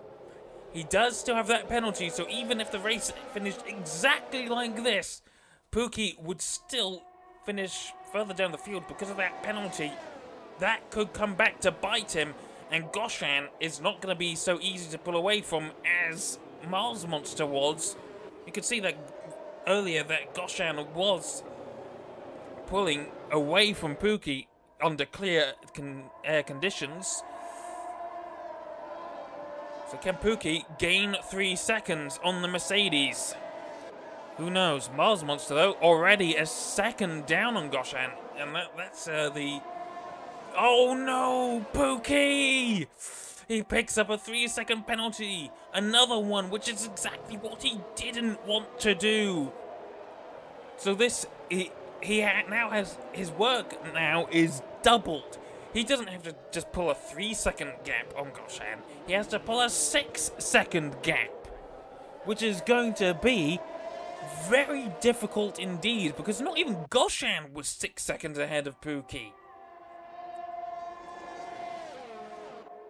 B: He does still have that penalty, so even if the race finished exactly like this, Pookie would still finish further down the field because of that penalty. That could come back to bite him, and Goshan is not going to be so easy to pull away from as Mars Monster was. You could see that earlier that Goshan was pulling away from Pookie under clear air conditions. So can Pookie gain 3 seconds on the Mercedes? Who knows? Mars Monster, though, already a second down on Goshan. And that's the... Oh no, Pookie! He picks up a 3-second penalty. Another one, which is exactly what he didn't want to do. So this, now has, his work now is doubled. He doesn't have to just pull a 3-second gap on Goshan. He has to pull a 6-second gap. Which is going to be very difficult indeed, because not even Goshan was 6 seconds ahead of Pookie.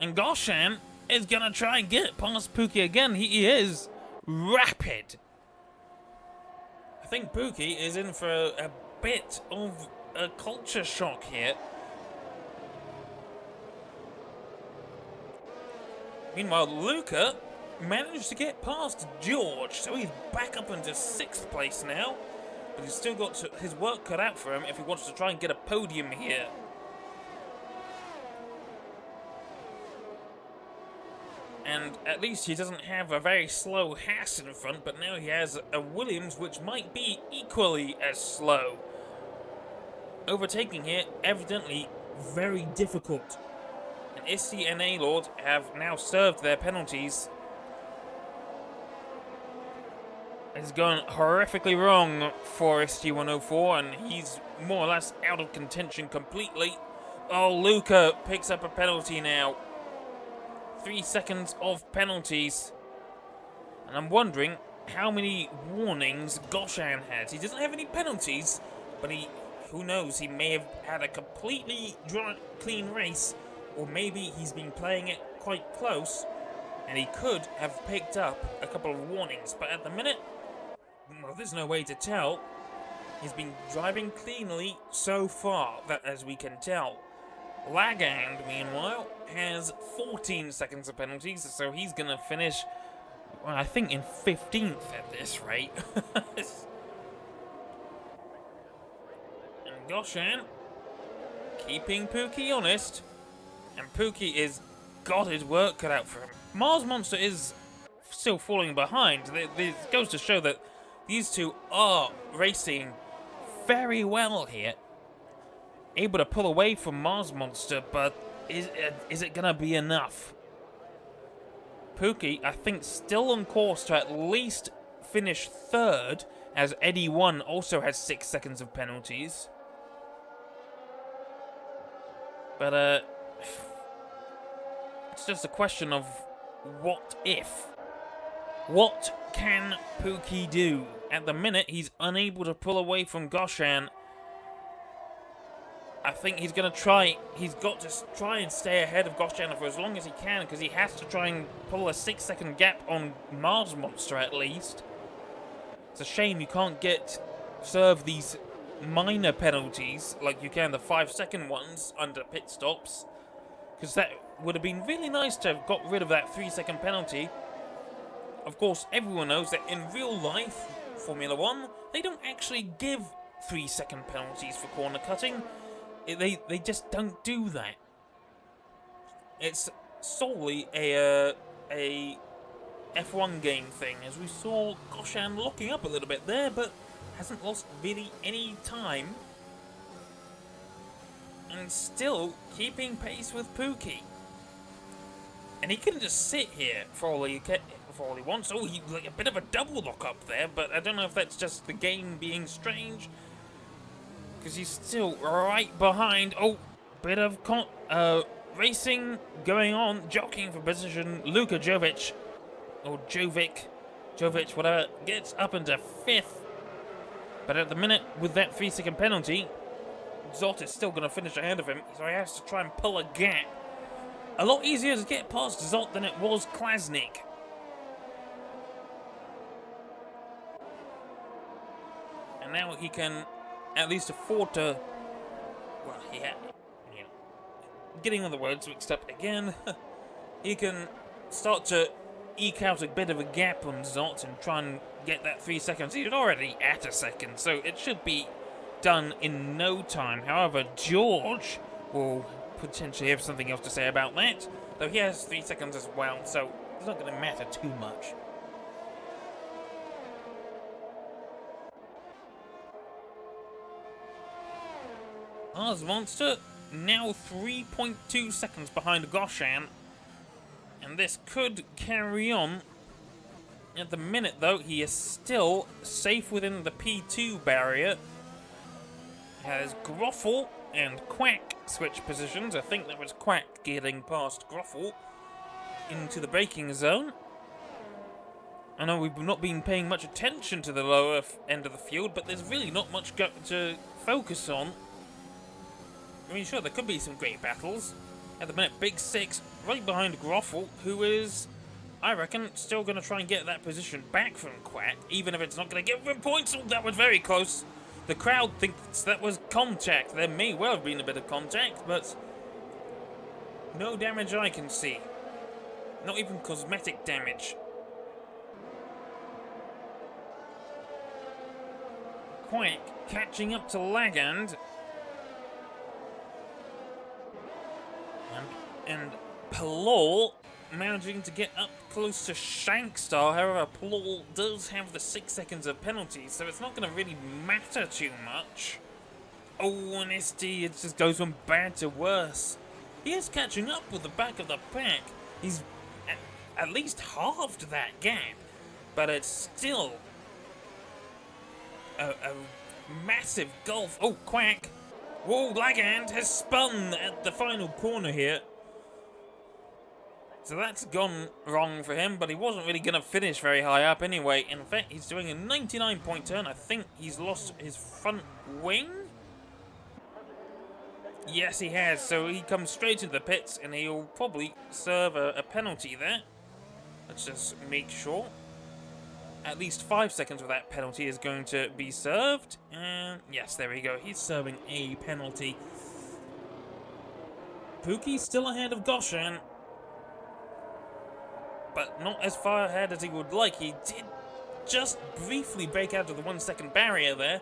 B: And Goshan is going to try and get past Pookie again. He is rapid. I think Pookie is in for a bit of a culture shock here. Meanwhile, Luca managed to get past George, so he's back up into 6th place now. But he's still got his work cut out for him if he wants to try and get a podium here. And at least he doesn't have a very slow Haas in front, but now he has a Williams which might be equally as slow. Overtaking here, evidently very difficult. And Isti and A-Lord have now served their penalties. It's gone horrifically wrong for ST104, and he's more or less out of contention completely. Oh, Luca picks up a penalty now. 3 seconds of penalties. And I'm wondering how many warnings Goshan has. He doesn't have any penalties, but who knows, he may have had a completely clean race, or maybe he's been playing it quite close, and he could have picked up a couple of warnings. But at the minute, well, there's no way to tell. He's been driving cleanly so far, that as we can tell. Lagand, meanwhile, has 14 seconds of penalties, so he's going to finish, well, I think in 15th at this rate. And Goshan keeping Pookie honest, and Pookie is got his work cut out for him. Mars Monster is still falling behind. It goes to show that these two are racing very well here. Able to pull away from Mars Monster, but is it going to be enough? Pookie, I think, still on course to at least finish 3rd, as Eddie 1 also has 6 seconds of penalties. But, it's just a question of what if. What can Pookie do? At the minute, he's unable to pull away from Goshan. I think he's going to try. He's got to try and stay ahead of Goshan for as long as he can, because he has to try and pull a 6-second gap on Mars Monster at least. It's a shame you can't serve these minor penalties like you can the 5-second ones under pit stops, because that would have been really nice to have got rid of that 3-second penalty. Of course, everyone knows that in real life, Formula 1, they don't actually give 3-second penalties for corner cutting. They just don't do that. It's solely a F1 game thing, as we saw Goshan locking up a little bit there, but hasn't lost really any time. And still keeping pace with Pookie. And he can just sit here for all he wants. Oh, he like a bit of a double lock up there, but I don't know if that's just the game being strange, because he's still right behind. Oh, bit of racing going on, jockeying for position. Luka Jovic, or Jovic, whatever, gets up into 5th. But at the minute, with that 3-second penalty, Zott is still going to finish ahead of him, so he has to try and pull a gap. A lot easier to get past Zott than it was Klasnik. And now he can at least afford to, well, getting all the words mixed up again, he can start to eke out a bit of a gap on Zott and try and get that 3 seconds. He's already at a second, so it should be done in no time. However, George will potentially have something else to say about that. Though he has 3 seconds as well, so it's not going to matter too much. Ours Monster now 3.2 seconds behind Goshan, and this could carry on. At the minute, though, he is still safe within the P2 barrier. Has Groffle and Quack switch positions. I think that was Quack getting past Groffle into the braking zone. I know we've not been paying much attention to the lower end of the field, but there's really not much to focus on. I mean, sure, there could be some great battles. At the minute, Big Six right behind Groffle, who is, I reckon, still going to try and get that position back from Quack, even if it's not going to give him points. Oh, that was very close. The crowd thinks that was contact. There may well have been a bit of contact, but no damage I can see. Not even cosmetic damage. Quack catching up to Lagand. And Palol managing to get up close to Shankstar. However, Palol does have the 6 seconds of penalties, so it's not going to really matter too much. Oh, and SD, it just goes from bad to worse. He is catching up with the back of the pack. He's at least halved that gap, but it's still a massive gulf. Oh, Quack. Whoa, Lagand has spun at the final corner here. So that's gone wrong for him, but he wasn't really going to finish very high up anyway. In fact, he's doing a 99-point turn. I think he's lost his front wing. Yes, he has. So he comes straight into the pits, and he'll probably serve a penalty there. Let's just make sure. At least 5 seconds of that penalty is going to be served. And yes, there we go. He's serving a penalty. Pookie's still ahead of Goshan, but not as far ahead as he would like. He did just briefly break out of the 1 second barrier there,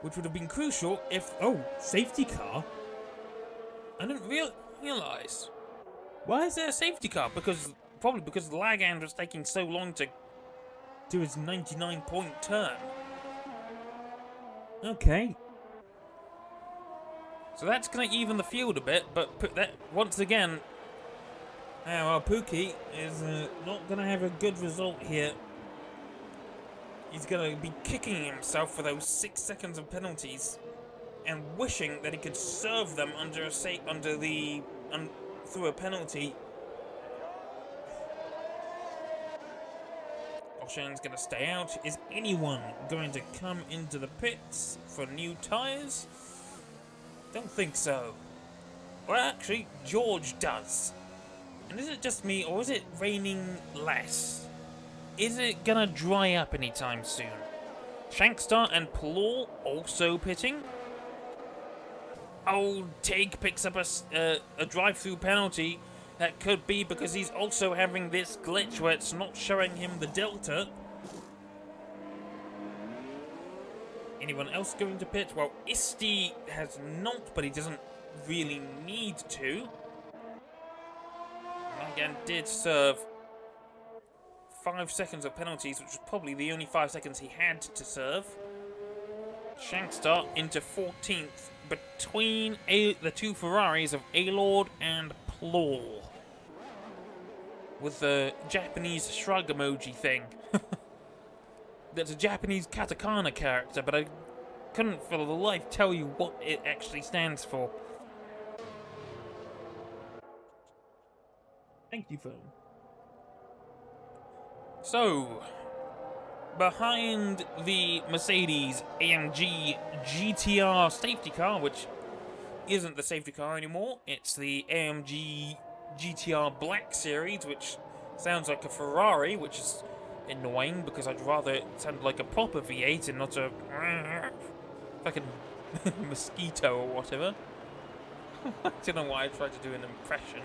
B: which would have been crucial if...
C: Oh, safety car?
B: I didn't realize. Why is there a safety car? Probably because Lagand was taking so long to do his 99-point turn.
C: Okay.
B: So that's going to even the field a bit, but put that once again... well, Pookie is not going to have a good result here. He's going to be kicking himself for those 6 seconds of penalties, and wishing that he could serve them through a penalty. Goshan's going to stay out. Is anyone going to come into the pits for new tyres? Don't think so. Well, actually, George does. And is it just me, or is it raining less? Is it gonna dry up anytime soon? Shankstar and Palol also pitting. Oh, Tig picks up a drive-through penalty. That could be because he's also having this glitch where it's not showing him the delta. Anyone else going to pit? Well, Isti has not, but he doesn't really need to. Again, did serve 5 seconds of penalties, which was probably the only 5 seconds he had to serve. Shankstar into 14th between the two Ferraris of A-Lord and Plor, with the Japanese shrug emoji thing. That's a Japanese katakana character, but I couldn't for the life tell you what it actually stands for.
C: Thank you, phone.
B: So, behind the Mercedes AMG GTR safety car, which isn't the safety car anymore, it's the AMG GTR Black Series, which sounds like a Ferrari, which is annoying because I'd rather it sound like a proper V8 and not a fucking mosquito or whatever. I don't know why I tried to do an impression.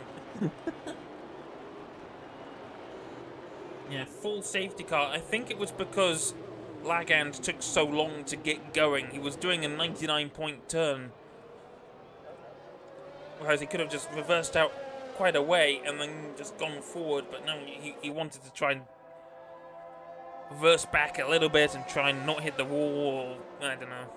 B: Yeah, full safety car. I think it was because Lagand took so long to get going. He was doing a 99-point turn. Whereas he could have just reversed out quite a way and then just gone forward, but no, he wanted to try and reverse back a little bit and try and not hit the wall. I don't know.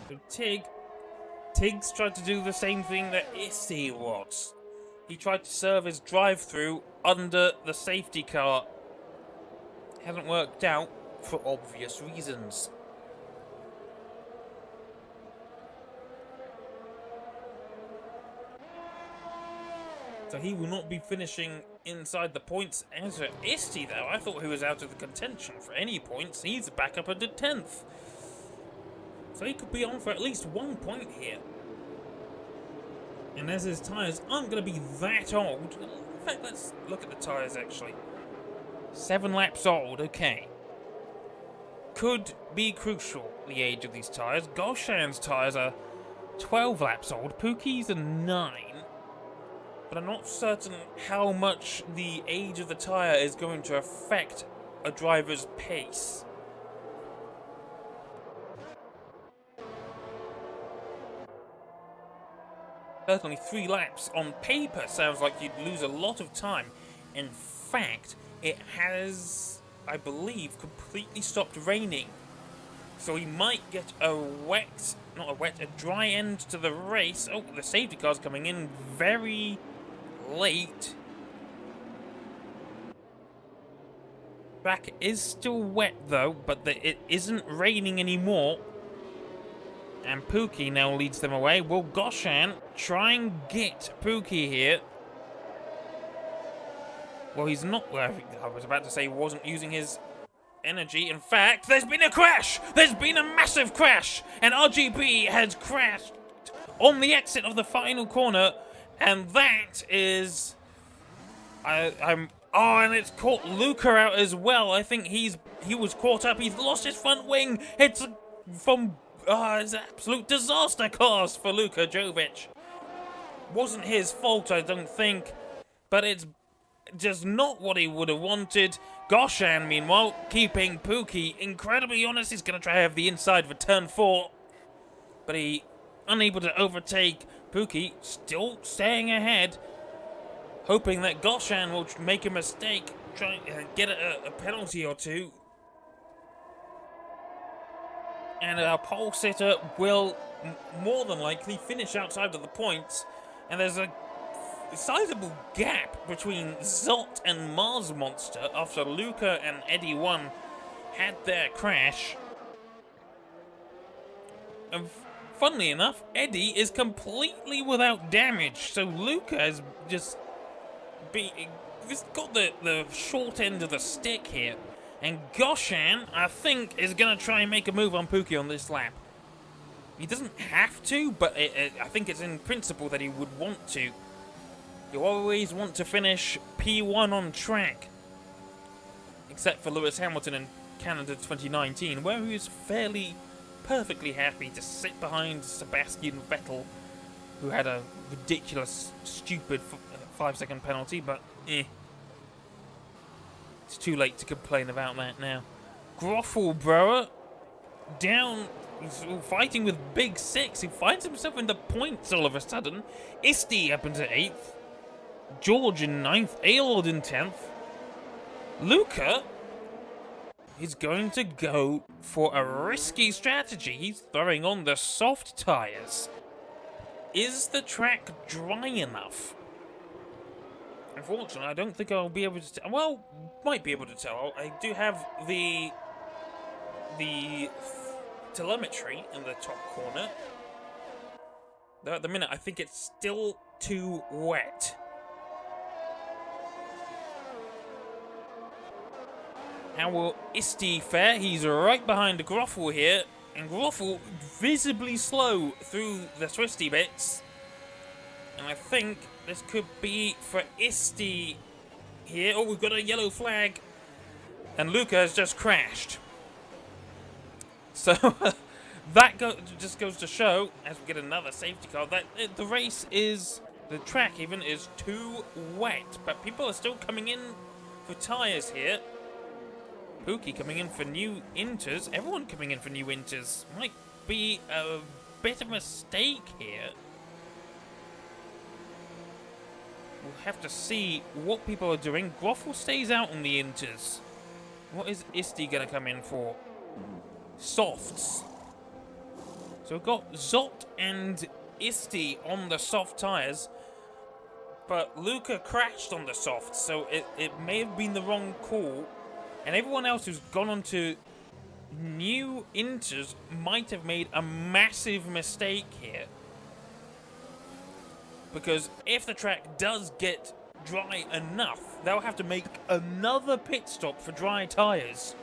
B: So Tiggs tried to do the same thing that Issy was. He tried to serve his drive-through under the safety car. Hasn't worked out for obvious reasons. So he will not be finishing inside the points. As for Issy, though, I thought he was out of the contention for any points. He's back up into 10th. So he could be on for at least 1 point here. And as his tyres aren't going to be that old. In fact, let's look at the tyres, actually. 7 laps old, okay. Could be crucial, the age of these tyres. Goshan's tyres are 12 laps old. Pookie's are 9. But I'm not certain how much the age of the tyre is going to affect a driver's pace. Certainly 3 laps on paper sounds like you'd lose a lot of time. In fact, it has, I believe, completely stopped raining. So we might get a dry end to the race. Oh, the safety car's coming in very late. Track is still wet though, but it isn't raining anymore. And Pookie now leads them away. Will Goshan try and get Pookie here? Well, he's not. Well, I was about to say he wasn't using his energy. In fact, there's been a crash! There's been a massive crash! And RGB has crashed on the exit of the final corner. And that is... and it's caught Luca out as well. I think he was caught up. He's lost his front wing. It's an absolute disaster cause for Luka Jovic. Wasn't his fault, I don't think, but it's just not what he would have wanted. Goshan, meanwhile, keeping Pookie incredibly honest. He's going to try to have the inside for turn 4, but he unable to overtake Pookie, still staying ahead, hoping that Goshan will make a mistake, try and get a penalty or two. And our pole sitter will more than likely finish outside of the points. And there's a sizable gap between Zot and Mars Monster after Luca and Eddie 1 had their crash. And funnily enough, Eddie is completely without damage. So Luca has just got the short end of the stick here. And Goshan, I think, is going to try and make a move on Pookie on this lap. He doesn't have to, but I think it's in principle that he would want to. You always want to finish P1 on track. Except for Lewis Hamilton in Canada 2019, where he was fairly perfectly happy to sit behind Sebastian Vettel, who had a ridiculous, stupid 5-second penalty, but it's too late to complain about that now. Groffelbrower down, fighting with Big Six, who finds himself in the points all of a sudden. Isti up into 8th. George in 9th. Aylord in 10th. Luca is going to go for a risky strategy. He's throwing on the soft tyres. Is the track dry enough? Unfortunately, I don't think I'll be able to tell. Well, might be able to tell. I do have the telemetry in the top corner. Though at the minute, I think it's still too wet. How will Isti fare? He's right behind Groffel here. And Groffel visibly slow through the twisty bits. And I think this could be for Isti here. Oh, we've got a yellow flag. And Luca has just crashed. So that just goes to show, as we get another safety car, that the track even is too wet. But people are still coming in for tyres here. Pookie coming in for new inters. Everyone coming in for new inters. Might be a bit of a mistake here. We'll have to see what people are doing. Groffle stays out on the inters. What is Isti going to come in for? Softs. So we've got Zot and Isti on the soft tyres. But Luca crashed on the softs, so it may have been the wrong call. And everyone else who's gone on to new inters might have made a massive mistake here. Because if the track does get dry enough, they'll have to make another pit stop for dry tyres.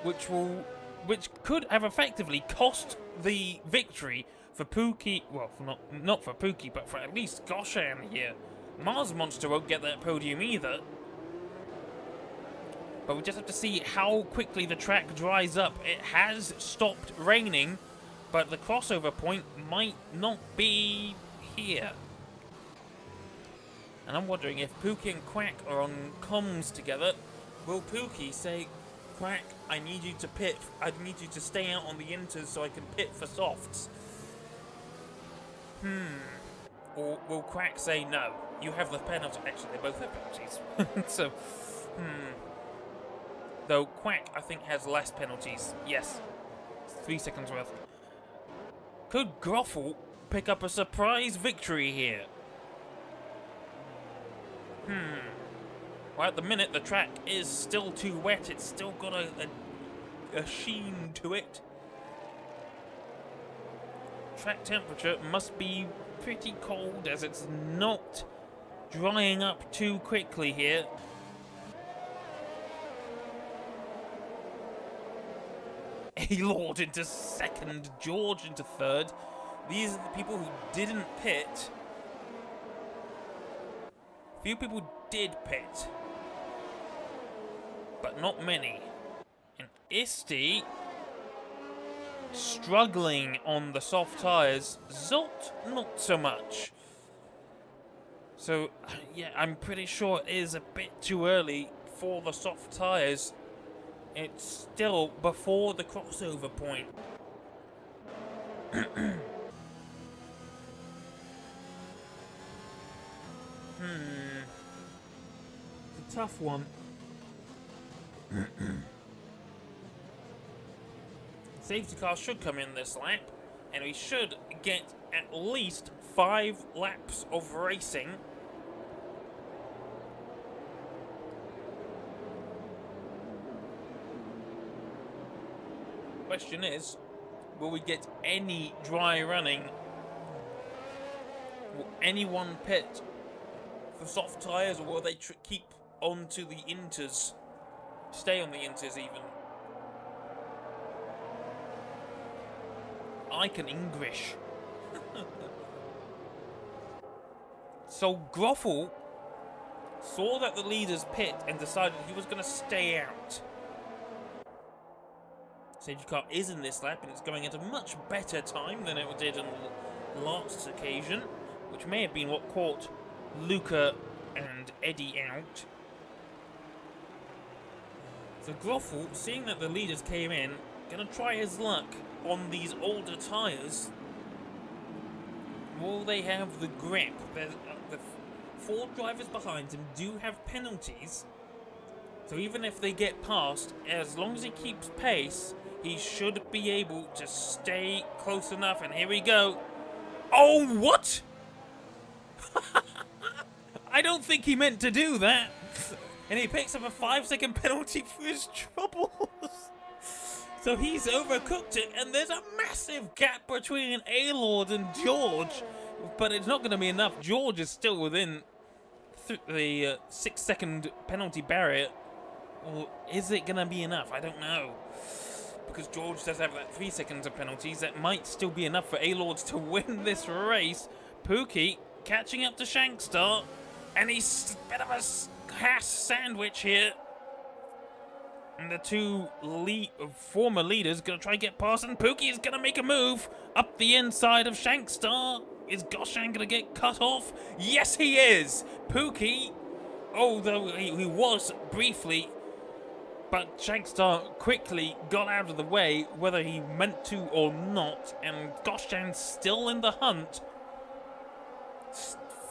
B: Which could have effectively cost the victory for Pookie. Well, not for Pookie, but for at least Goshan here. Mars Monster won't get that podium either. But we just have to see how quickly the track dries up. It has stopped raining, but the crossover point might not be here. And I'm wondering if Pookie and Quack are on comms together. Will Pookie say, Quack, I need you to pit. I need you to stay out on the inters so I can pit for softs. Or will Quack say, no, you have the penalty. Actually, they both have penalties. So, Though Quack, I think, has less penalties. Yes. 3 seconds worth. Could Groffle pick up a surprise victory here? Well, at the minute, the track is still too wet. It's still got a sheen to it. Track temperature must be pretty cold, as it's not drying up too quickly here. A-Lord into second, George into third. These are the people who didn't pit. Few people did pit, but not many. And Isti struggling on the soft tyres. Zolt, not so much. So, yeah, I'm pretty sure it is a bit too early for the soft tyres. It's still before the crossover point.
C: It's a tough one.
B: Safety car should come in this lap, and we should get at least 5 laps of racing. Question is, will we get any dry running? Will anyone pit for soft tyres, or will they keep on to the inters? Stay on the inters even. I can English. So Groffle saw that the leaders pit and decided he was going to stay out. Safety car is in this lap, and it's going at a much better time than it did on the last occasion, which may have been what caught Luca and Eddie out. So Groffle, seeing that the leaders came in, going to try his luck on these older tyres. Will they have the grip? The 4 drivers behind him do have penalties, so even if they get past, as long as he keeps pace, he should be able to stay close enough. And here we go. Oh, what? I don't think he meant to do that. And he picks up a 5-second penalty for his troubles. So he's overcooked it, and there's a massive gap between A-Lord and George. But it's not going to be enough. George is still within the 6-second penalty barrier. Or is it going to be enough? I don't know. Because George does have that 3 seconds of penalties. That might still be enough for A-Lords to win this race. Pookie catching up to Shankstar. And he's a bit of a Haas sandwich here. And the two former leaders gonna try and get past, and Pookie is gonna make a move up the inside of Shankstar. Is Goshan gonna get cut off? Yes, he is! Pookie, although he was briefly, but Shankstar quickly got out of the way, whether he meant to or not, and Goshan's still in the hunt.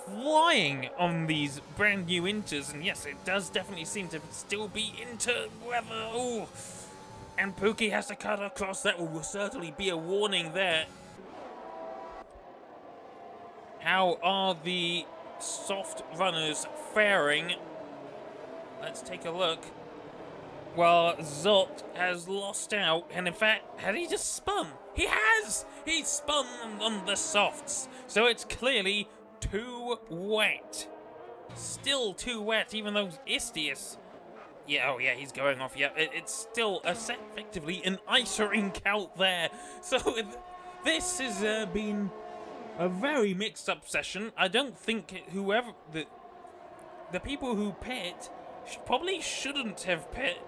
B: Flying on these brand new Inters, and yes, it does definitely seem to still be Inter weather. Oh, and Pookie has to cut across. That will certainly be a warning there. How are the soft runners faring? Let's take a look. Well, Zot has lost out, and in fact, had he just spun? He has! He's spun on the softs, so it's clearly too wet. Still too wet, even though Istius... Yeah, oh yeah, he's going off. Yeah, it's still effectively an ice rink out there. So this has been a very mixed up session. I don't think whoever... The people who pit probably shouldn't have pit.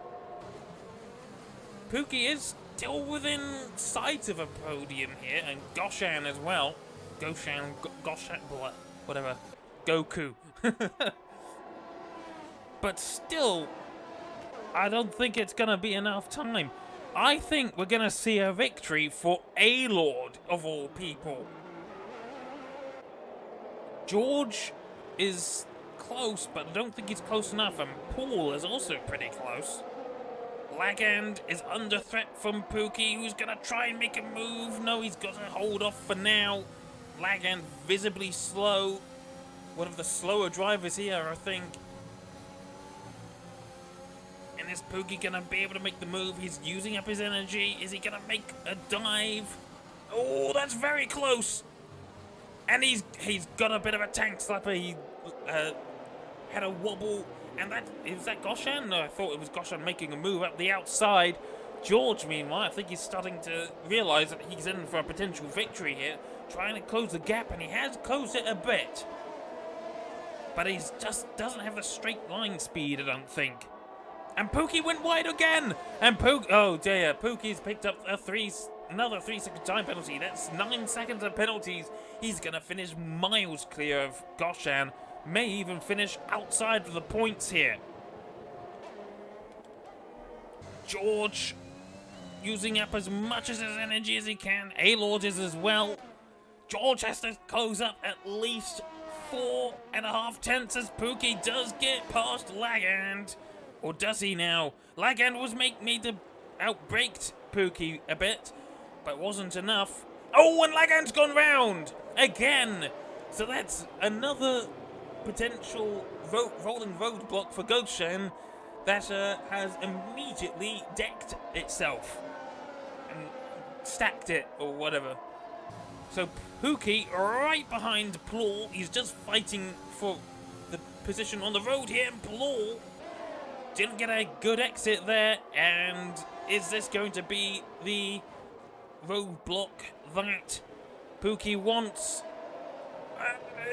B: Pookie is still within sight of a podium here, and Goshan as well. Goshan, blah, whatever. Goku. But still, I don't think it's gonna be enough time. I think we're gonna see a victory for A-Lord, of all people. George is close, but I don't think he's close enough, and Paul is also pretty close. Lagand is under threat from Pookie, who's gonna try and make a move. No, he's got to hold off for now. Lagand visibly slow. One of the slower drivers here, I think. And is Pookie gonna be able to make the move? He's using up his energy. Is he gonna make a dive? Oh, that's very close. And he's got a bit of a tank slapper. He had a wobble. And is that Goshan? No, I thought it was Goshan making a move up the outside. George, meanwhile, I think he's starting to realise that he's in for a potential victory here. Trying to close the gap, and he has closed it a bit. But he just doesn't have the straight line speed, I don't think. And Pookie went wide again! And oh dear, Pookie's picked up another 3-second time penalty. That's 9 seconds of penalties. He's going to finish miles clear of Goshan. May even finish outside of the points here. George using up as much as his energy as he can. A-Lord is as well. George has to close up at least 4.5 tenths as Pookie does get past Lagand. Or does he now? Lagand was made to outbreak Pookie a bit, but wasn't enough. Oh, and Lagand's gone round again. So that's another potential rolling roadblock for Goshan that has immediately decked itself and stacked it or whatever. So Pookie right behind Plor. He's just fighting for the position on the road here, and Plor didn't get a good exit there. And is this going to be the roadblock that Pookie wants?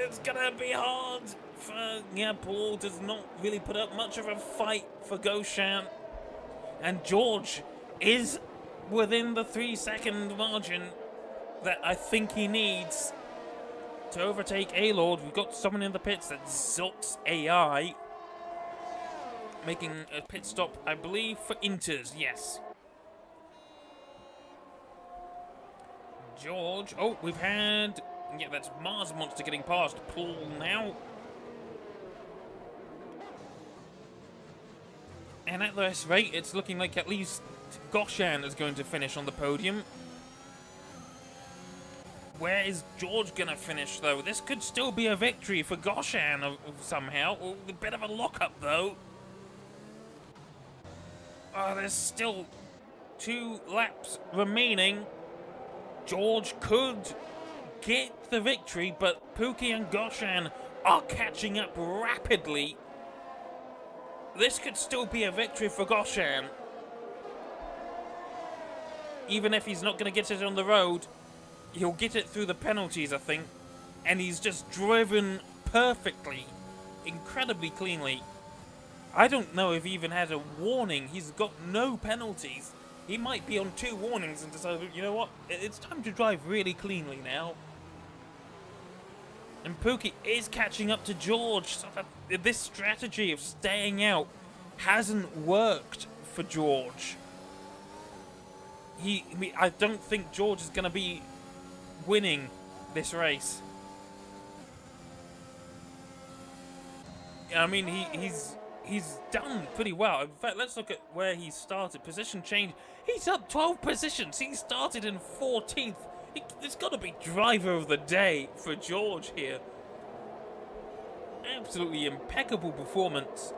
B: It's gonna be hard for... Yeah, Paul does not really put up much of a fight for Goshan. And George is within the 3-second margin that I think he needs to overtake A-Lord. We've got someone in the pits, that's Zot's AI. Making a pit stop, I believe, for Inters, yes. George, oh, we've had... Yeah, that's Mars Monster getting past Paul now. And at this rate, it's looking like at least Goshan is going to finish on the podium. Where is George going to finish, though? This could still be a victory for Goshan somehow. A bit of a lock-up, though. Oh, there's still 2 laps remaining. George could get the victory, but Pookie and Goshan are catching up rapidly. This could still be a victory for Goshan. Even if he's not going to get it on the road, he'll get it through the penalties, I think. And he's just driven perfectly, incredibly cleanly. I don't know if he even has a warning. He's got no penalties. He might be on 2 warnings and decide, you know what, it's time to drive really cleanly now. And Pookie is catching up to George. So that this strategy of staying out hasn't worked for George. I don't think George is going to be winning this race. I mean, he's done pretty well. In fact, let's look at where he started. Position change. He's up 12 positions. He started in 14th. It's got to be driver of the day for George here. Absolutely impeccable performance.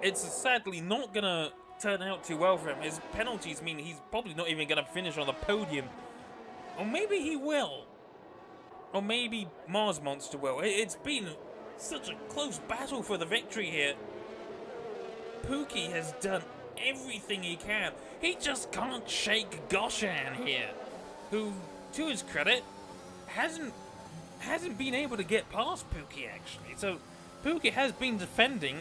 B: It's sadly not going to turn out too well for him. His penalties mean he's probably not even going to finish on the podium. Or maybe he will. Or maybe Mars Monster will. It's been such a close battle for the victory here. Pookie has done everything he can. He just can't shake Goshan here, who, to his credit, hasn't been able to get past Pookie actually. So Pookie has been defending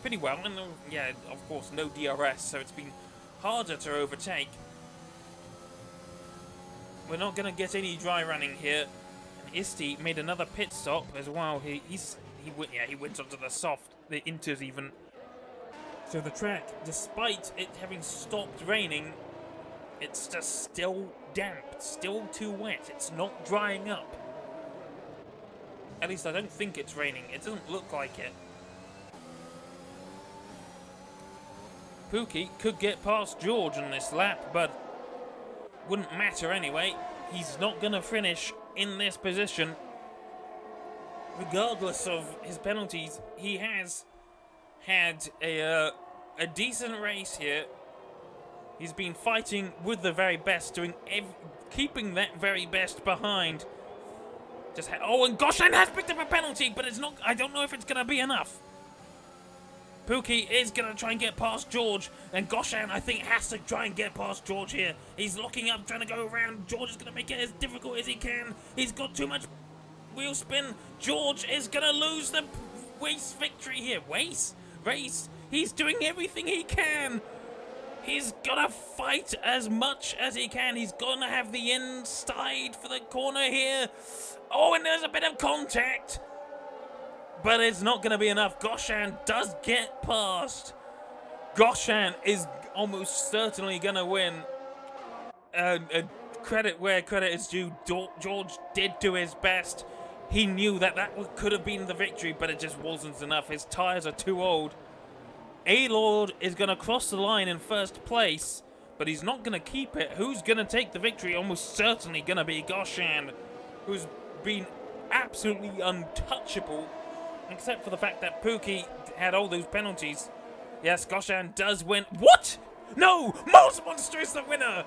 B: pretty well, and yeah, of course, no DRS, so it's been harder to overtake. We're not going to get any dry running here. And Isti made another pit stop as well. He went onto the soft, the inters even. So the track, despite it having stopped raining, it's just still damp, still too wet. It's not drying up. At least I don't think it's raining. It doesn't look like it. Pookie could get past George on this lap, but wouldn't matter anyway. He's not going to finish in this position. Regardless of his penalties, he has had a decent race here. He's been fighting with the very best, keeping that very best behind. And Goshan has picked up a penalty, but it's not. I don't know if it's going to be enough. Pookie is going to try and get past George, and Goshan, I think, has to try and get past George here. He's locking up, trying to go around. George is going to make it as difficult as he can. He's got too much wheel spin. George is going to lose the race victory here. Race? He's doing everything he can. He's got to fight as much as he can. He's going to have the inside for the corner here. Oh, and there's a bit of contact. But it's not going to be enough. Goshan does get past. Goshan is almost certainly going to win. Credit where credit is due. George did do his best. He knew that could have been the victory, but it just wasn't enough. His tyres are too old. A-Lord is going to cross the line in first place, but he's not going to keep it. Who's going to take the victory? Almost certainly going to be Goshan, who's been absolutely untouchable, except for the fact that Pookie had all those penalties. Yes, Goshan does win. What? No! Mars Monster is the winner!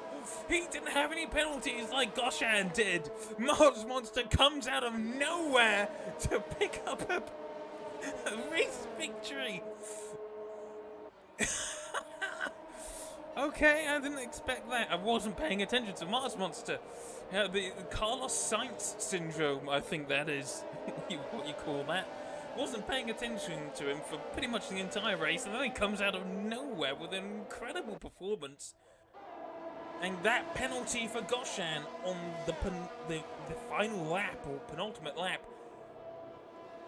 B: He didn't have any penalties like Goshan did. Mars Monster comes out of nowhere to pick up a race victory. Okay, I didn't expect that. I wasn't paying attention to Mars Monster. The Carlos Sainz syndrome, I think that is what you call that. Wasn't paying attention to him for pretty much the entire race, and then he comes out of nowhere with an incredible performance. And that penalty for Goshan on the final lap, or penultimate lap,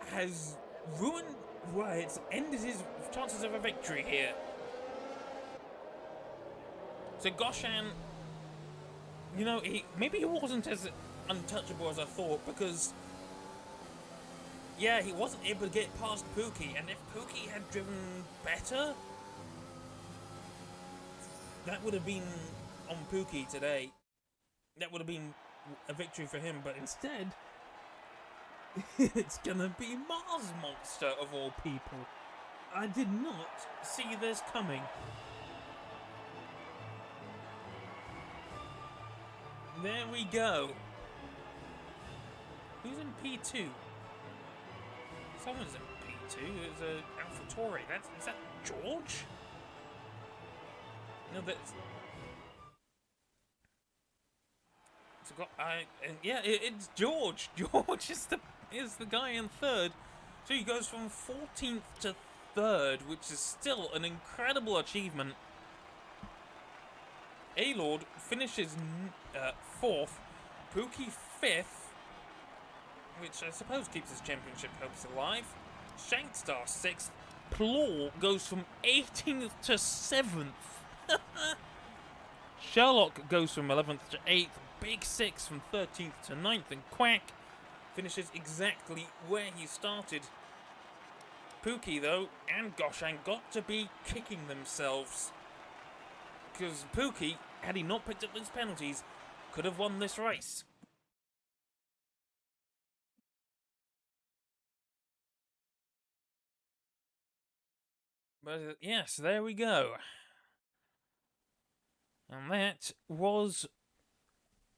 B: has ruined, well, it's ended his chances of a victory here. So Goshan, you know, maybe he wasn't as untouchable as I thought, because yeah, he wasn't able to get past Pookie, and if Pookie had driven better, that would have been on Pookie today. That would have been a victory for him, but instead, it's gonna be Mars Monster of all people. I did not see this coming. There we go. Who's in P2? Someone's in P2. It's a AlphaTauri. Is that George? No, that's. It's George. George is the guy in third. So he goes from 14th to third, which is still an incredible achievement. A-Lord finishes fourth, Pookie fifth, which I suppose keeps his championship hopes alive. Shankstar sixth, Plor goes from 18th to 7th. Sherlock goes from 11th to 8th, Big Six from 13th to 9th, and Quack finishes exactly where he started. Pookie, though, and Goshan got to be kicking themselves. Because Pookie, had he not picked up those penalties, could have won this race. But yes, there we go. And that was,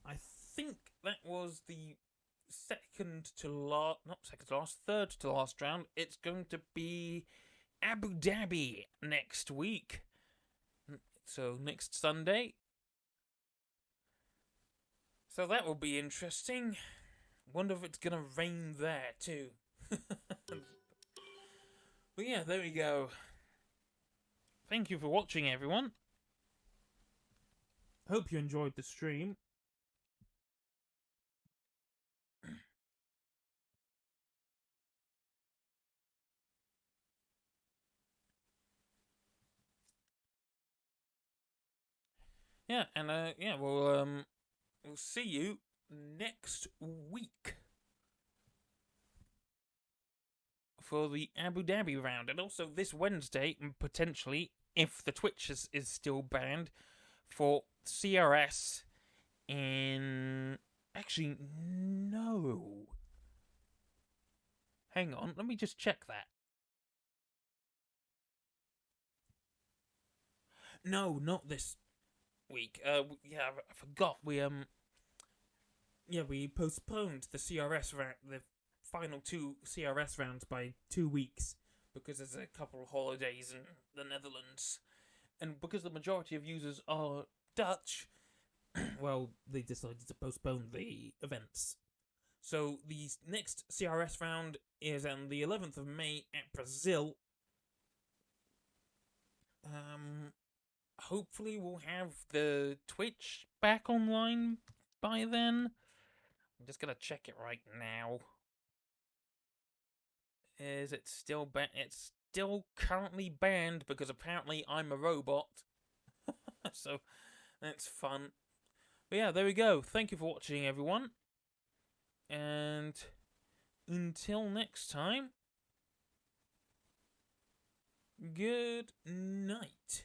B: I think that was the third to last round. It's going to be Abu Dhabi next week. So next Sunday. So that will be interesting. Wonder if it's gonna rain there too. But yeah, there we go. Thank you for watching, everyone.
C: Hope you enjoyed the stream.
B: Yeah, and yeah, we'll see you next week for the Abu Dhabi round, and also this Wednesday, potentially, if the Twitch is still banned, for CRS in... Actually, no. Hang on, let me just check that. No, not this week. Yeah, I forgot. We postponed the CRS round, the final 2 CRS rounds by 2 weeks because there's a couple of holidays in the Netherlands, and because the majority of users are Dutch, well, they decided to postpone the events. So the next CRS round is on the 11th of May at Brazil. Hopefully we'll have the Twitch back online by then. I'm just gonna check it right now. Is it still banned? It's still currently banned because apparently I'm a robot. So that's fun. But yeah, there we go. Thank you for watching, everyone. And until next time, good night.